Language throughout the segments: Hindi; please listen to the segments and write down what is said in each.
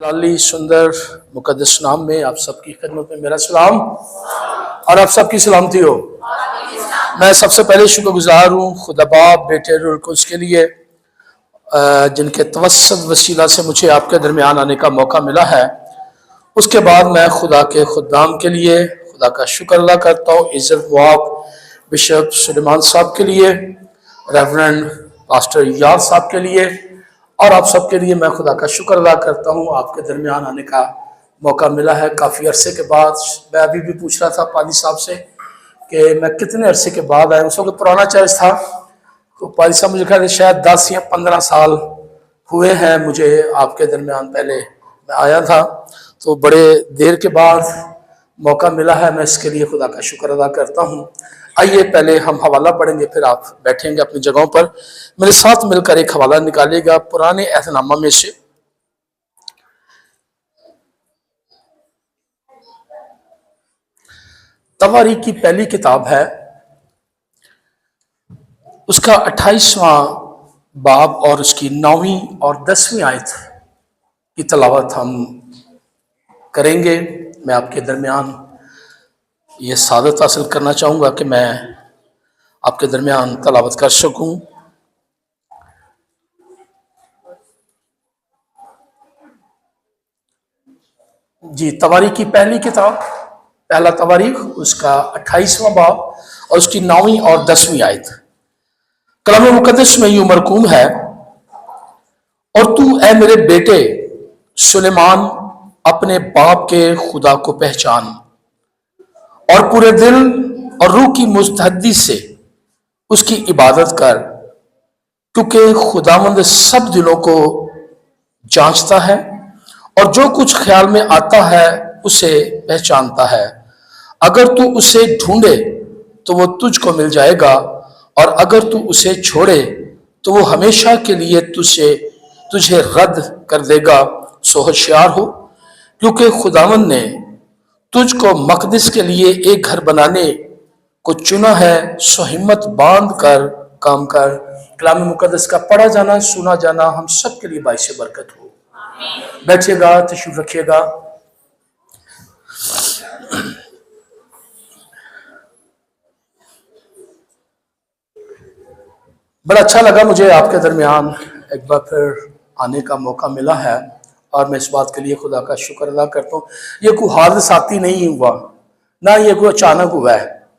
लाली सुंदर मुकद्दस नाम में आप सबकी खिदमत में मेरा सलाम और आप सबकी सलामती हो। मैं सबसे पहले शुक्रगुजार हूँ खुदा बाप बेटे रूह कुद्स के लिए जिनके तवस्सुत वसीला से मुझे आपके दरमियान आने का मौका मिला है। उसके बाद मैं खुदा के खुदाम के लिए खुदा का शुक्र अदा करता हूँ। इज़्ज़त वाब बिशप सुलेमान साहब के लिए, रेवरेंड पास्टर याद साहब के लिए और आप सबके लिए मैं खुदा का शुक्र अदा करता हूँ। आपके दरमियान आने का मौका मिला है काफ़ी अरसे के बाद। मैं अभी भी पूछ रहा था पादी साहब से कि मैं कितने अरसे के बाद आया। उस वक्त पुराना चर्च था तो पादी साहब मुझे कहते शायद 10 या 15 साल हुए हैं मुझे आपके दरमियान पहले मैं आया था। तो बड़े देर के बाद मौका मिला है, मैं इसके लिए खुदा का शुक्र अदा करता हूँ। आइए पहले हम हवाला पढ़ेंगे, फिर आप बैठेंगे अपनी जगहों पर। मेरे साथ मिलकर एक हवाला निकालिएगा पुराने अहदनामा में से। तवारीख की पहली किताब है, उसका 28वां बाब और उसकी 9वीं और 10वीं आयत की तलावत हम करेंगे। मैं आपके दरमियान ये सादत हासिल करना चाहूँगा कि मैं आपके दरमियान तलावत कर सकूँ। जी, तवारीख की पहली किताब, पहला तवारीख, उसका 28वां बाब और उसकी 9वीं और 10वीं आयत। कलाम मुकद्दस में यूं मरकूम है, और तू ए मेरे बेटे सुलेमान अपने बाप के खुदा को पहचान और पूरे दिल और रूह की मुस्तहदी से उसकी इबादत कर, क्योंकि खुदावंद सब दिलों को जांचता है और जो कुछ ख्याल में आता है उसे पहचानता है। अगर तू उसे ढूंढे तो वो तुझको मिल जाएगा, और अगर तू उसे छोड़े तो वो हमेशा के लिए तुझे रद्द कर देगा। सो होशियार हो, क्योंकि खुदावंद ने तुझको मकदिस के लिए एक घर बनाने को चुना है। सो हिम्मत बांध कर काम कर। कलाम मुकद्दस का पढ़ा जाना सुना जाना हम सब के लिए बाइस बरकत हो। बैठिएगा, तशरीफ रखिएगा। बड़ा अच्छा लगा मुझे आपके दरमियान एक बार फिर आने का मौका मिला है, और मैं इस बात के लिए खुदा का शुक्र अदा करता हूँ। ये कोई हादसाती नहीं हुआ, ना ये कोई अचानक हुआ है।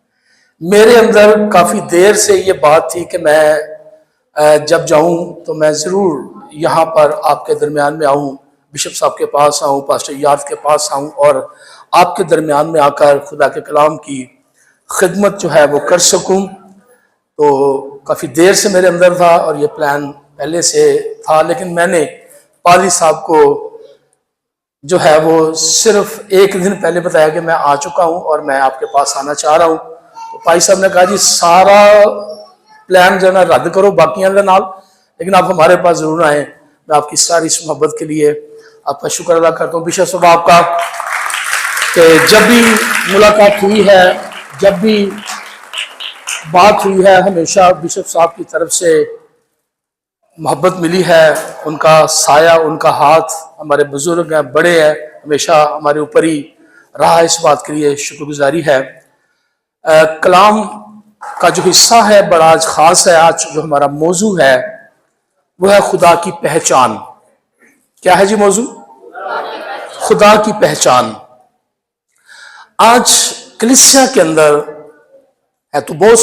मेरे अंदर काफ़ी देर से ये बात थी कि मैं जब जाऊं तो मैं ज़रूर यहाँ पर आपके दरमियान में आऊँ, बिशप साहब के पास आऊँ, पास्टर याद के पास आऊँ और आपके दरमियान में आकर खुदा के कलाम की खिदमत जो है वो कर सकूँ। तो काफ़ी देर से मेरे अंदर था और ये प्लान पहले से था, लेकिन मैंने पादी साहब को जो है वो सिर्फ एक दिन पहले बताया कि मैं आ चुका हूँ और मैं आपके पास आना चाह रहा हूँ। तो पादी साहब ने कहा जी सारा प्लान जो है रद्द करो बाकियों के नाल, लेकिन आप हमारे पास जरूर आए। मैं आपकी सारी इस मोहब्बत के लिए आपका शुक्र अदा करता हूँ बिशप साहब आपका, कि जब भी मुलाकात हुई है, जब भी बात हुई है, हमेशा बिशप साहब की तरफ से मोहब्बत मिली है। उनका साया, उनका हाथ, हमारे बुजुर्ग हैं, बड़े हैं, हमेशा हमारे ऊपर ही रहा। इस बात के लिए शुक्रगुजारी है। कलाम का जो हिस्सा है बड़ा आज खास है। आज जो हमारा मौजू है वो है खुदा की पहचान। क्या है जी मौजू? खुदा की पहचान। आज कलीसिया के अंदर है तो बहुत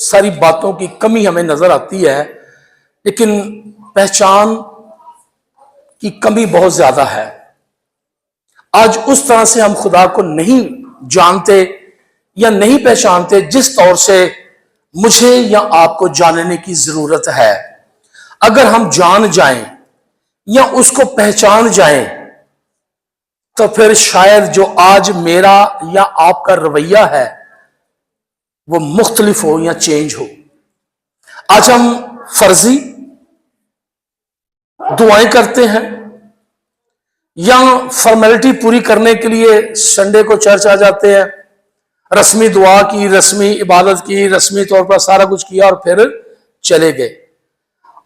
सारी बातों की कमी हमें नजर आती है, लेकिन पहचान की कमी बहुत ज्यादा है। आज उस तरह से हम खुदा को नहीं जानते या नहीं पहचानते जिस तौर से मुझे या आपको जानने की जरूरत है। अगर हम जान जाएं या उसको पहचान जाएं तो फिर शायद जो आज मेरा या आपका रवैया है वो मुख्तलिफ हो या चेंज हो। आज हम फर्जी दुआएं करते हैं या फॉर्मेलिटी पूरी करने के लिए संडे को चर्च आ जाते हैं, रस्मी दुआ की, रस्मी इबादत की, रस्मी तौर पर सारा कुछ किया और फिर चले गए।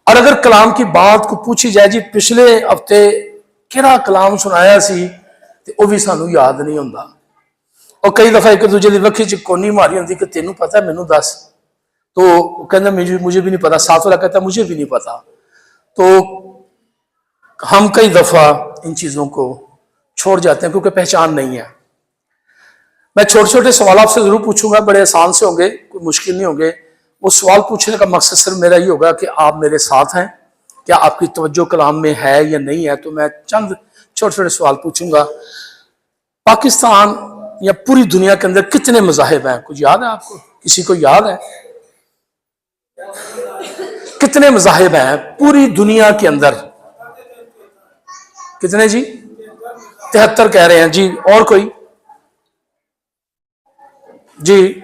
और अगर कलाम की बात को पूछी जाए जी पिछले हफ्ते ਕਿਹੜਾ ਕਲਾਮ ਸੁਣਾਇਆ ਸੀ ਤੇ ਉਹ ਵੀ ਸਾਨੂੰ ਯਾਦ ਨਹੀਂ ਹੁੰਦਾ। और कई दफा एक दूजे की वक्खी च कोनी मारी होती कि तेनू पता है, मैनू दस। तो कहना मुझे भी नहीं पता। साथ वाला कहता मुझे भी नहीं पता। तो हम कई दफा इन चीजों को छोड़ जाते हैं क्योंकि पहचान नहीं है। मैं छोटे छोटे सवाल आपसे जरूर पूछूंगा, बड़े आसान से होंगे, कोई मुश्किल नहीं होंगे। वो सवाल पूछने का मकसद सिर्फ मेरा ही होगा कि आप मेरे साथ हैं, क्या आपकी तवज्जो कलाम में है या नहीं है। तो मैं चंद छोटे छोटे सवाल पूछूंगा। पाकिस्तान या पूरी दुनिया के अंदर कितने मज़ाहिब हैं? कुछ याद है आपको? किसी को याद है कितने मज़ाहिब हैं पूरी दुनिया के अंदर? कितने जी? 73 कह रहे हैं जी। और कोई जी?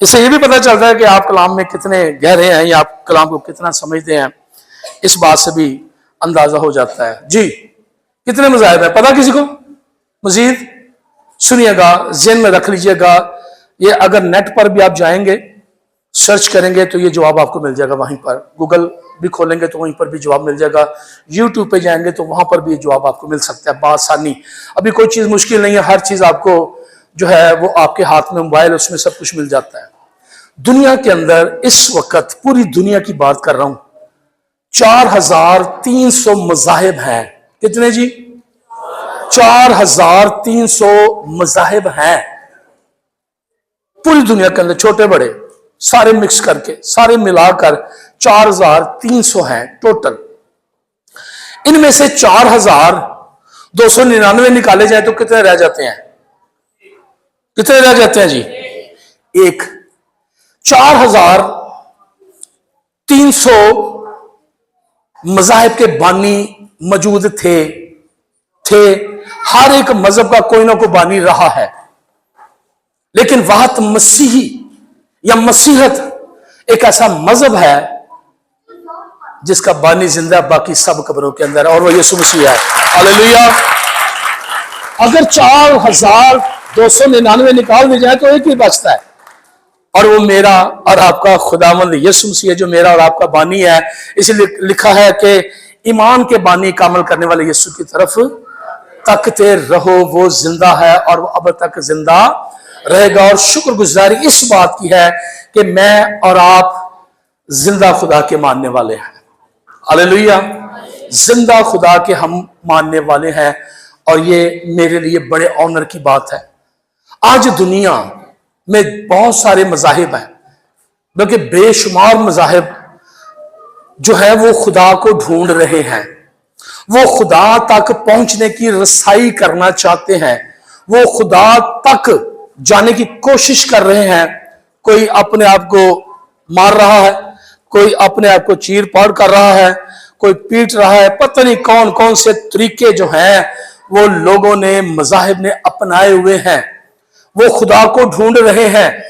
इससे ये भी पता चलता है कि आप कलाम में कितने गहरे हैं या आप कलाम को कितना समझते हैं। इस बात से भी अंदाजा हो जाता है। जी, कितने मज़ाहिब है? पता किसी को? मजीद सुनिएगा, ज़हन में रख लीजिएगा। ये अगर नेट पर भी आप जाएंगे, सर्च करेंगे तो ये जवाब आपको मिल जाएगा। वहीं पर गूगल भी खोलेंगे तो वहीं पर भी जवाब मिल जाएगा। यूट्यूब पे जाएंगे तो वहां पर भी ये जवाब आपको मिल सकता है बआसानी। अभी कोई चीज़ मुश्किल नहीं है, हर चीज़ आपको जो है वो आपके हाथ में मोबाइल, उसमें सब कुछ मिल जाता है। दुनिया के अंदर इस वक्त, पूरी दुनिया की बात कर रहा हूं, 4300 मज़ाहिब हैं। कितने जी? 4300 मज़ाहिब हैं पूरी दुनिया के अंदर, छोटे बड़े सारे मिक्स करके, सारे मिलाकर 4300 हैं टोटल। इनमें से 4299 निकाले जाए तो कितने रह जाते हैं? कितने रह जाते हैं जी? एक। 4300 मज़ाहिब के बानी मौजूद थे। हर एक मजहब का कोई ना कोई बानी रहा है, लेकिन वहात मसीही या मसीहत एक ऐसा मजहब है जिसका बानी जिंदा बाकी सब कब्रों के अंदर, और वो यीशु मसीह है। हालेलुया। अगर 4299 निकाल दी जाए तो एक ही बचता है, और वो मेरा और आपका खुदावंद यीशु मसीह जो मेरा और आपका बानी है। इसलिए लिखा है कि ईमान के बानी का अमल करने वाले यीशु की तरफ तकते रहो, वो जिंदा है और वो अब तक जिंदा रहेगा। और शुक्रगुजारी इस बात की है कि मैं और आप जिंदा खुदा के मानने वाले हैं। हालेलुया। जिंदा खुदा के हम मानने वाले हैं, और ये मेरे लिए बड़े ऑनर की बात है। आज दुनिया में बहुत सारे मज़ाहिब हैं, बल्कि बेशुमार मज़ाहिब जो है वो खुदा को ढूंढ रहे हैं। वो खुदा तक पहुंचने की रसाई करना चाहते हैं। वो खुदा तक जाने की कोशिश कर रहे हैं। कोई अपने आप को मार रहा है, कोई अपने आप को चीर फाड़ कर रहा है, कोई पीट रहा है। पता नहीं कौन कौन से तरीके जो हैं वो लोगों ने, मज़ाहिब ने अपनाए हुए हैं। वो खुदा को ढूंढ रहे हैं।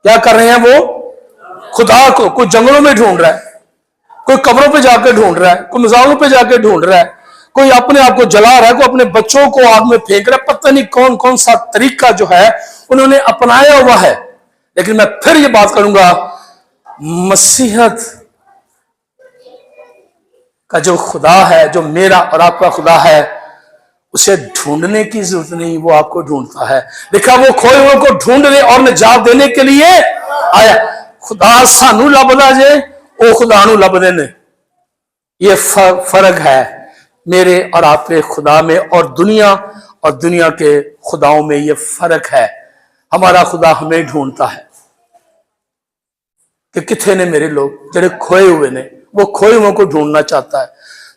क्या कर रहे हैं वो? खुदा को कोई जंगलों में ढूंढ रहा है, कोई कब्रों पे जाकर ढूंढ रहा है, कोई मज़ारों पे जाकर ढूंढ रहा है, कोई अपने आप को जला रहा है, कोई अपने बच्चों को आग में फेंक रहा है। पता नहीं कौन कौन सा तरीका जो है उन्होंने अपनाया हुआ है। लेकिन मैं फिर ये बात करूंगा, मसीहत का जो खुदा है, जो मेरा और आपका खुदा है, उसे ढूंढने की जरूरत नहीं, वो आपको ढूंढता है। देखा, वो खोए हुए को ढूंढने और निजात देने के लिए आया। खुदा सानू लभदा जे, वो खुदा नू लभदे ने। ये फर्क है मेरे और आपके खुदा में और दुनिया के खुदाओं में। ये फर्क है। हमारा खुदा हमें ढूंढता है कि किथे ने मेरे लोग जेडे खोए हुए ने। वो खोए हुए को ढूंढना चाहता है।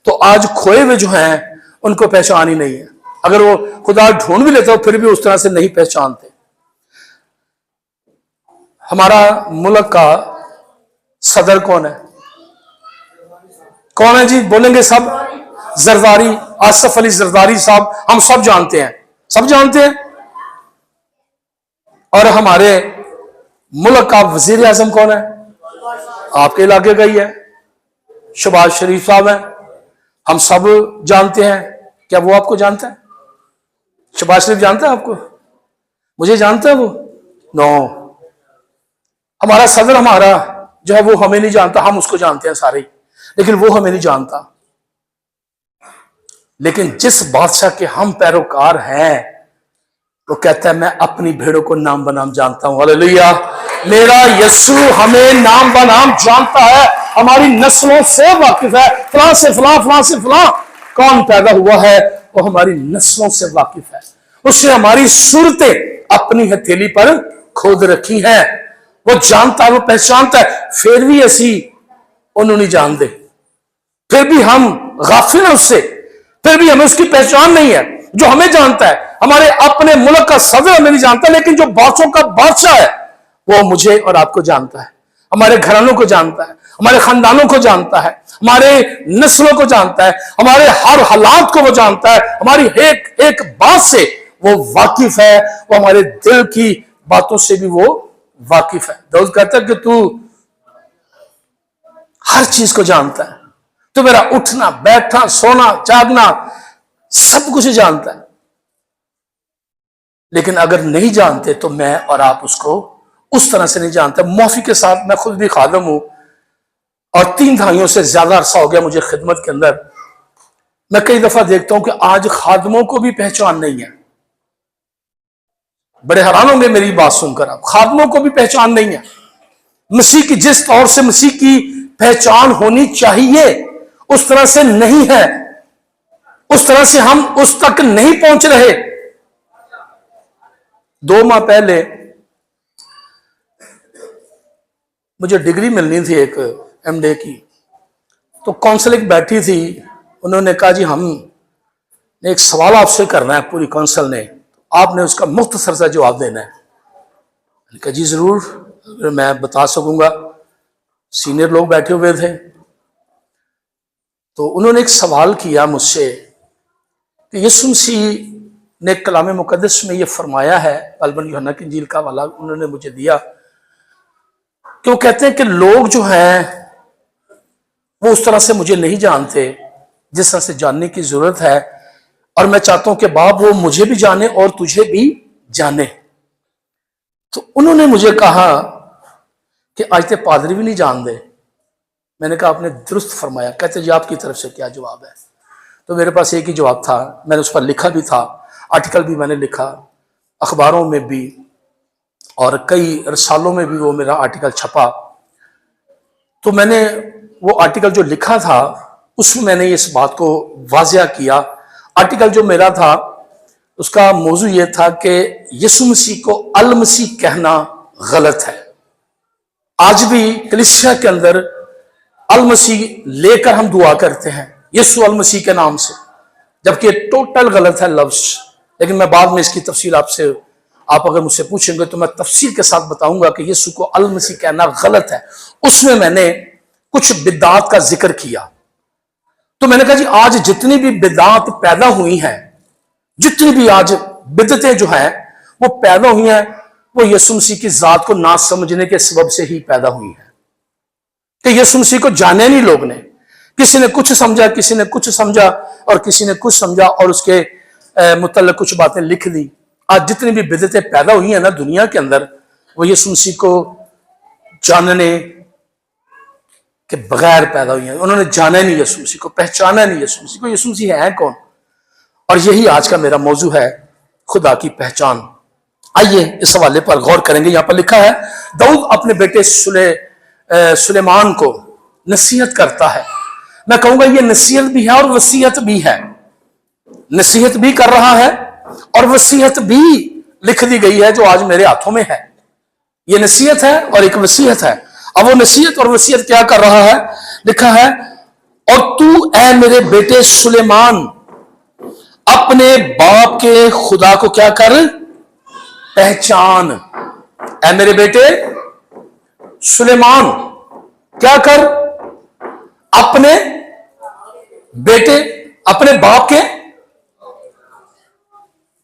तो आज खोए हुए जो हैं उनको पहचान ही नहीं है। अगर वो खुदा ढूंढ भी लेता हो फिर भी उस तरह से नहीं पहचानते। हमारा मुल्क का सदर कौन है? कौन है जी? बोलेंगे सब? जरदारी, आसिफ अली जरदारी साहब। हम सब जानते हैं, सब जानते हैं। और हमारे मुल्क का वजीर आजम कौन है? आपके इलाके का ही है, शहबाज शरीफ साहब हैं। हम सब जानते हैं। क्या वो आपको जानता है? शहबाज शरीफ जानता है आपको? मुझे जानता है वो? नो। हमारा सदर, हमारा जो है वो हमें नहीं जानता। हम उसको जानते हैं सारे, लेकिन वो हमें नहीं जानता। लेकिन जिस बादशाह के हम पैरोकार हैं, वो कहता है मैं अपनी भेड़ों को नाम बनाम जानता हूं। हालेलुया। मेरा यीशु हमें नाम बनाम जानता है, हमारी नस्लों से वाकिफ है। फलां से फलां, फलां से फलां कौन पैदा हुआ है, वो हमारी नस्लों से वाकिफ है। उसने हमारी सूरतें अपनी हथेली पर खोद रखी हैं। वो जानता है, वो पहचानता है। फिर भी ऐसी उन्होंने नहीं जानते, फिर भी हम गाफिल हैं उससे, फिर भी हमें उसकी पहचान नहीं है। जो हमें जानता है, हमारे अपने मुल्क का सदर हमें नहीं जानता, लेकिन जो बादशाहों का बादशाह है वो मुझे और आपको जानता है, हमारे घरानों को जानता है, हमारे खानदानों को जानता है, हमारे नस्लों को जानता है, हमारे हर हालात को वो जानता है, हमारी एक एक बात से वो वाकिफ है, वो हमारे दिल की बातों से भी वो वाकिफ है। दाऊद कहता है कि तू हर चीज को जानता है, तो मेरा उठना बैठना सोना जागना सब कुछ जानता है। लेकिन अगर नहीं जानते तो मैं और आप उसको उस तरह से नहीं जानते। मौफी के साथ, मैं खुद भी खादम हूं और 3 दहाइयों से ज्यादा अरसा हो गया मुझे खिदमत के अंदर। मैं कई दफा देखता हूं कि आज खादमों को भी पहचान नहीं है। बड़े हैरान होंगे मेरी बात सुनकर आप, खादमों को भी पहचान नहीं है। मसीह की जिस तौर से मसीह की पहचान होनी चाहिए उस तरह से नहीं है, उस तरह से हम उस तक नहीं पहुंच रहे। 2 माह पहले मुझे डिग्री मिलनी थी एक एमडे की, तो काउंसिल एक बैठी थी, उन्होंने कहा जी हम एक सवाल आपसे करना है, पूरी काउंसिल ने, आपने उसका मुख्तसर सा जवाब देना है। मैंने कहा जी जरूर, अगर मैं बता सकूंगा। सीनियर लोग बैठे हुए थे, तो उन्होंने एक सवाल किया मुझसे कि यीशु मसीह ने कलाम मुकद्दस में ये फरमाया है, गलबन यूहन्ना की इंजील का वाला उन्होंने मुझे दिया, कि वो कहते हैं कि लोग जो हैं वो उस तरह से मुझे नहीं जानते जिस तरह से जानने की जरूरत है, और मैं चाहता हूं कि बाप वो मुझे भी जाने और तुझे भी जाने। तो उन्होंने मुझे कहा कि आज तक पादरी भी नहीं जानते। मैंने कहा आपने दुरुस्त फरमाया। कहते जी आपकी तरफ से क्या जवाब है? तो मेरे पास एक ही जवाब था, मैंने उस पर लिखा भी था, आर्टिकल भी मैंने लिखा, अखबारों में भी और कई रसालों में भी वो मेरा आर्टिकल छपा। तो मैंने वो आर्टिकल जो लिखा था उसमें मैंने इस बात को वाज़िया किया। आर्टिकल जो मेरा था उसका मौजू ये था कि यीशु मसीह को अल मसीह कहना गलत है। आज भी कलीसिया के अंदर अल मसीह लेकर हम दुआ करते हैं यीशु अल मसीह के नाम से, जबकि टोटल गलत है लफ्ज। लेकिन मैं बाद में इसकी तफसील आपसे, आप अगर मुझसे पूछेंगे तो मैं तफसील के साथ बताऊंगा कि यीशु को अल मसीह कहना गलत है। उसमें मैंने कुछ बिदात का जिक्र किया। तो मैंने कहा जी आज जितनी भी बिदात पैदा हुई हैं, जितनी भी आज बिदतें जो हैं वो पैदा हुई हैं, वो यीशु मसीह की जात को ना समझने के सबब से ही पैदा हुई है। कि यीशु मसीह को जाने नहीं लोग ने, किसी ने कुछ समझा, किसी ने कुछ समझा और किसी ने कुछ समझा और उसके मुतल्लिक़ कुछ बातें लिख दी। आज जितनी भी बिदतें पैदा हुई हैं ना दुनिया के अंदर, वो यीशु मसीह को जानने के बगैर पैदा हुई हैं। उन्होंने जाना नहीं यीशु मसीह को, पहचाना नहीं यीशु मसीह को, यीशु मसीह है कौन। और यही आज का मेरा मौजू है, खुदा की पहचान। आइए इस हवाले पर गौर करेंगे। यहां पर लिखा है दाऊद अपने बेटे सुलेमान को नसीहत करता है। मैं कहूंगा ये नसीहत भी है और वसीयत भी है। नसीहत भी कर रहा है और वसीयत भी लिख दी गई है जो आज मेरे हाथों में है। ये नसीहत है और एक वसीयत है। अब वो नसीहत और वसीयत क्या कर रहा है? लिखा है और तू ऐ मेरे बेटे सुलेमान अपने बाप के खुदा को क्या कर, पहचान। ऐ मेरे बेटे सुलेमान क्या कर, अपने बेटे, अपने बाप के,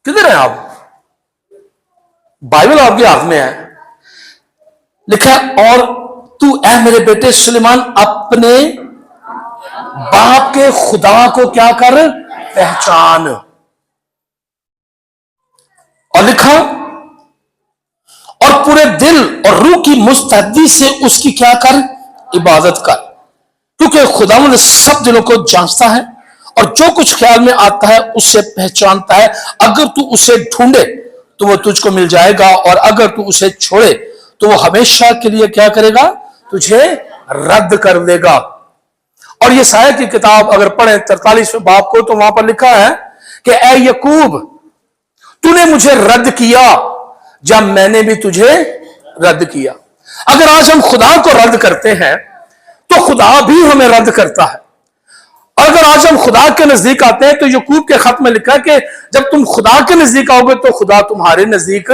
किधर हैं आप? बाइबल आपके हाथ में है, लिखा और तू ऐ मेरे बेटे सुलेमान अपने बाप के खुदा को क्या कर, पहचान। और लिखा और पूरे दिल और रूह की मुस्तैदी से उसकी क्या कर, इबादत कर, क्योंकि खुदावंद सब दिलों को जांचता है और जो कुछ ख्याल में आता है उससे पहचानता है। अगर तू उसे ढूंढे तो वो तुझको मिल जाएगा, और अगर तू उसे छोड़े तो वो हमेशा के लिए क्या करेगा, तुझे रद्द कर देगा। और ये यशायाह की किताब अगर पढ़े 43वें बाब को, तो वहां पर लिखा है कि ए यकूब, तूने मुझे रद्द किया जब मैंने भी तुझे रद्द किया। अगर आज हम खुदा को रद्द करते हैं तो खुदा भी हमें रद्द करता है। और अगर आज हम खुदा के नजदीक आते हैं तो यकूब के खत में लिखा है कि जब तुम खुदा के नजदीक आओगे तो खुदा तुम्हारे नजदीक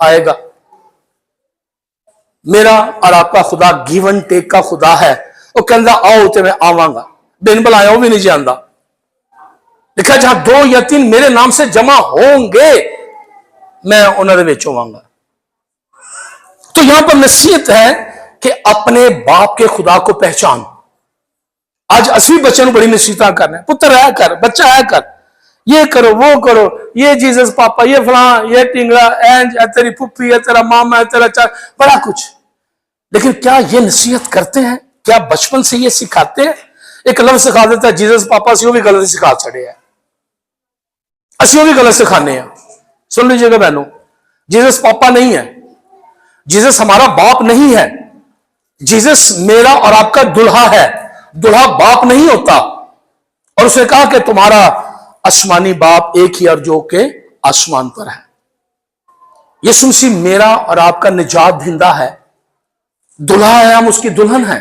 आएगा। मेरा और आपका खुदा गिव एंड टेक का खुदा है। वो कहता आओ तो मैं आवांगा, बिन बुलाया वो भी नहीं जानता। लिखा जहां 2 या 3 मेरे नाम से जमा होंगे मैं उन्होंने विच होवांगा। तो यहां पर नसीहत है कि अपने बाप के खुदा को पहचान। आज असली बच्चे बड़ी नसीहत कर रहे हैं, पुत्र है कर, बच्चा है कर, ये करो वो करो, ये जीसस पापा, ये फलां, ये टिंगड़ा, एंज है, तेरी पुप्पी है, तेरा मामा है, तेरा चार, बड़ा कुछ। लेकिन क्या ये नसीहत करते हैं? क्या बचपन से ये सिखाते हैं? एक लफ्ज सिखा देता है जीसस पापा से, वो भी गलत सिखा छड़े है, असि वो भी गलत सिखाने हैं। सुन लीजिएगा बहनों, जीसस पापा नहीं है, जीसस हमारा बाप नहीं है। जीसस मेरा और आपका दुल्हा है, दुल्हा बाप नहीं होता। और उसने कहा कि तुम्हारा आसमानी बाप एक ही और जो के आसमान पर है। यीशु मसीह मेरा और आपका निजात दहिंदा है, दुल्हा है, हम उसकी दुल्हन है।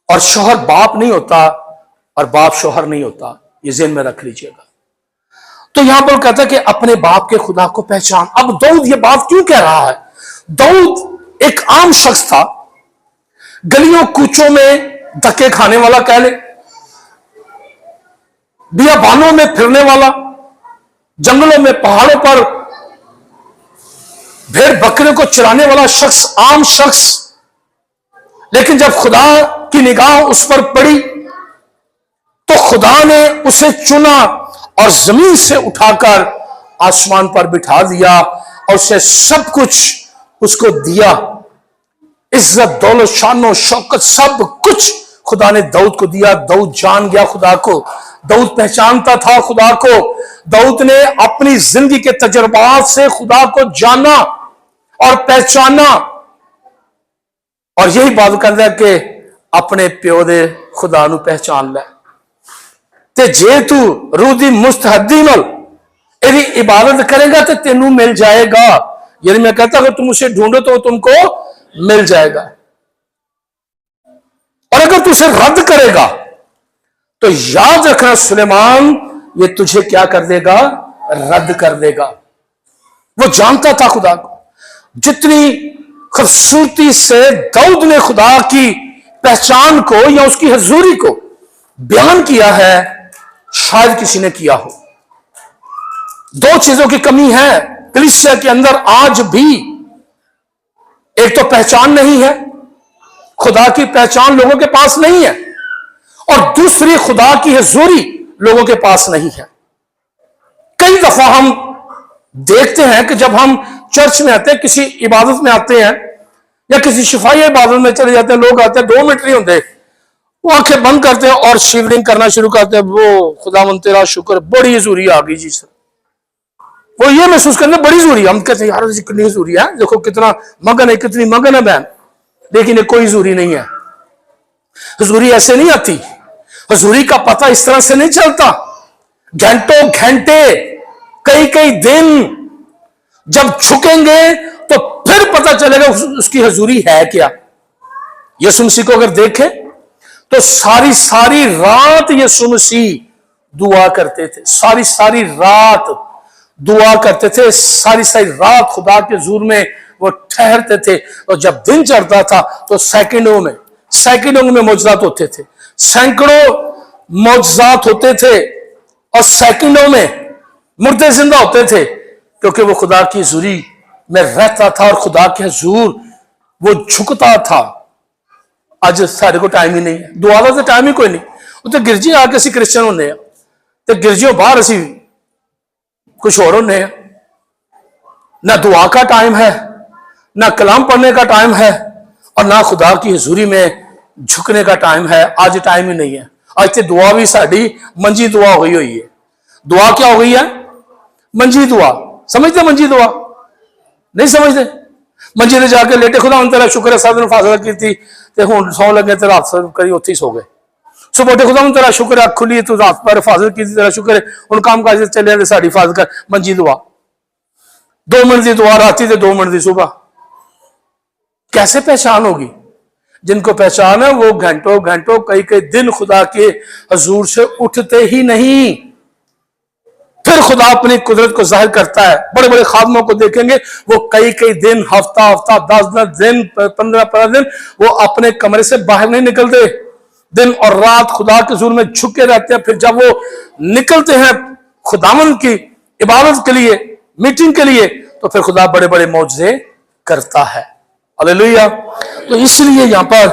और शौहर बाप नहीं होता और बाप शौहर नहीं होता, ये ज़हन में रख लीजिएगा। तो यहां पर कहता है कि अपने बाप के खुदा को पहचान। अब दाऊद ये बात क्यों कह रहा है? दाऊद एक आम शख्स था, गलियों कूचों में धक्के खाने वाला कह ले, बियाबानों में फिरने वाला, जंगलों में पहाड़ों पर भेड़ बकरे को चराने वाला शख्स, आम शख्स। लेकिन जब खुदा की निगाह उस पर पड़ी तो खुदा ने उसे चुना और जमीन से उठाकर आसमान पर बिठा दिया और उसे सब कुछ उसको दिया। इज्जत, दौलत, शानो, शौकत, सब कुछ खुदा ने दाऊद को दिया। दाऊद जान गया खुदा को, दाऊद पहचानता था खुदा को। दाऊद ने अपनी जिंदगी के तजुर्बात से खुदा को जाना और पहचाना। और यही बात कहता है कि अपने प्यो दे खुदा नू पहचान ले ते जे तू रूह दी मुस्तहदी नाल एदी इबादत करेगा तो तेनू मिल जाएगा। यानी मैं कहता अगर तुम उसे ढूंढो तो तुमको मिल जाएगा, और अगर तू उसे रद्द करेगा तो याद रखना सुलेमान, ये तुझे क्या कर देगा? रद्द कर देगा। वो जानता था खुदा को। जितनी खूबसूरती से दाऊद ने खुदा की पहचान को या उसकी हजूरी को बयान किया है, शायद किसी ने किया हो। 2 चीजों की कमी है कलीसिया के अंदर आज भी। एक तो पहचान नहीं है, खुदा की पहचान लोगों के पास नहीं है, और दूसरी खुदा की हजूरी लोगों के पास नहीं है। कई दफा हम देखते हैं कि जब हम चर्च में आते हैं, किसी इबादत में आते हैं या किसी शिफाई इबादत में चले जाते हैं, लोग आते हैं 2 मिनट नहीं होते, वो आंखें बंद करते हैं और शिवरिंग करना शुरू करते हैं। वो खुदावंद तेरा शुक्र, बड़ी हजूरी आ गई जी सर। वो ये महसूस करते बड़ी हजूरी। हम कहते हैं यार कितनी हजूरी है, देखो कितना मगन है, कितनी मगन है बहन। लेकिन ये कोई हजूरी नहीं है। हजूरी ऐसे नहीं आती, हजूरी का पता इस तरह से नहीं चलता। घंटों घंटे, कई कई दिन जब झुकेंगे तो फिर पता चलेगा उसकी हजूरी है क्या। यीशु मसीह को अगर देखें तो सारी सारी रात यीशु मसीह दुआ करते थे, सारी सारी रात दुआ करते थे, सारी सारी रात खुदा के हुजूर में वो ठहरते थे। और जब दिन चढ़ता था तो सेकंडों में मौजूदात होते थे, सैकड़ों मौजूदात होते थे, और सेकंडों में मुर्दे जिंदा होते थे, क्योंकि वो खुदा की हुजूरी में रहता था और खुदा के हुजूर वो झुकता था। ਅੱਜ ਸਾਡੇ ਕੋਲ टाइम ही नहीं है, दुआ का तो टाइम ही कोई नहीं। उत्ते गिरजी आके असीं क्रिश्चियन होंदे आ ते गिरजियों बाहर असीं कुछ और होंदे आ। ना दुआ का टाइम है, ना कलाम पढ़ने का टाइम है, और ना खुदा की हुजूरी में झुकने का टाइम है। आज टाइम ही नहीं है। ਅੱਜ ਤੇ ਦੁਆ ਵੀ ਸਾਡੀ ਮੰਜੀ ਦੁਆ ਹੋਈ ਹੋਈ ਹੈ। दुआ क्या हो गई है? मंजी दुआ। समझते मंजी दुआ? नहीं समझते? मंजी ते जाके लेटे, खुदा तेरा शुक्र है सारे फासला की थी ते हुण सौ लगे ते रात करी उत्थे सो गए। सुबह उठे, खुदा तेरा शुक्र है अख खुली, तू रात पर फाजल की, तेरा शुक्र है हुण काम काज चले साड़ी हिफाजत कर। मंजी दुआ। 2 मिनट की दुआ राती ते 2 मिनट की सुबह। कैसे पहचान होगी? जिनको पहचान है वो घंटों घंटों कई कई दिन खुदा के हजूर से उठते ही नहीं। फिर खुदा अपनी कुदरत को जाहिर करता है। बड़े बड़े खादमों को देखेंगे, वो कई कई दिन, हफ्ता हफ्ता, 10 दिन, 15 दिन वो अपने कमरे से बाहर नहीं निकलते। दिन और रात खुदा के हुजूर में झुके रहते हैं। फिर जब वो निकलते हैं खुदावन की इबादत के लिए, मीटिंग के लिए, तो फिर खुदा बड़े बड़े मौजज़े करता है। हालेलुया। तो इसलिए यहां पर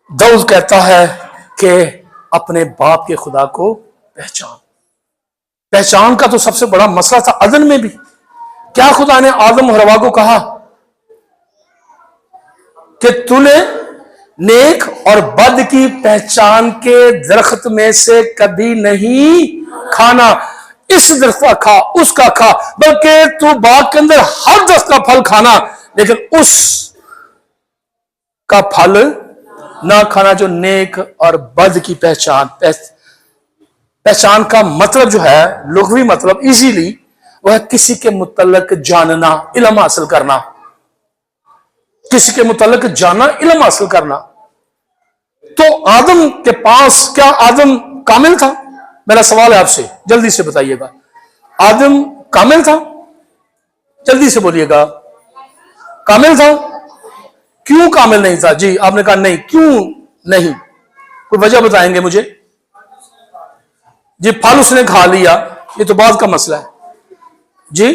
दाऊद कहता है कि अपने बाप के खुदा को पहचान। पहचान का तो सबसे बड़ा मसला था अदन में भी। क्या खुदा ने आदम और हवा को कहा कि तूने नेक और बद की पहचान के दरख्त में से कभी नहीं खाना, इस दरख्त का खा, उसका खा, बल्कि तू बाग के अंदर हर दरख्त का फल खाना, लेकिन उस का फल ना खाना जो नेक और बद की पहचान का मतलब जो है, लुग़वी मतलब इजीली, वह है किसी के मुतल्लक जानना, इल्म हासिल करना। किसी के मुतल्लक जानना, इल्म हासिल करना। तो आदम के पास, क्या आदम कामिल था? मेरा सवाल है आपसे, जल्दी से बताइएगा। आदम कामिल था? जल्दी से बोलिएगा। कामिल था? क्यों कामिल नहीं था? जी, आपने कहा नहीं, क्यों नहीं? कोई वजह बताएंगे मुझे? जी, फल उसने खा लिया, ये तो बाद का मसला है। जी,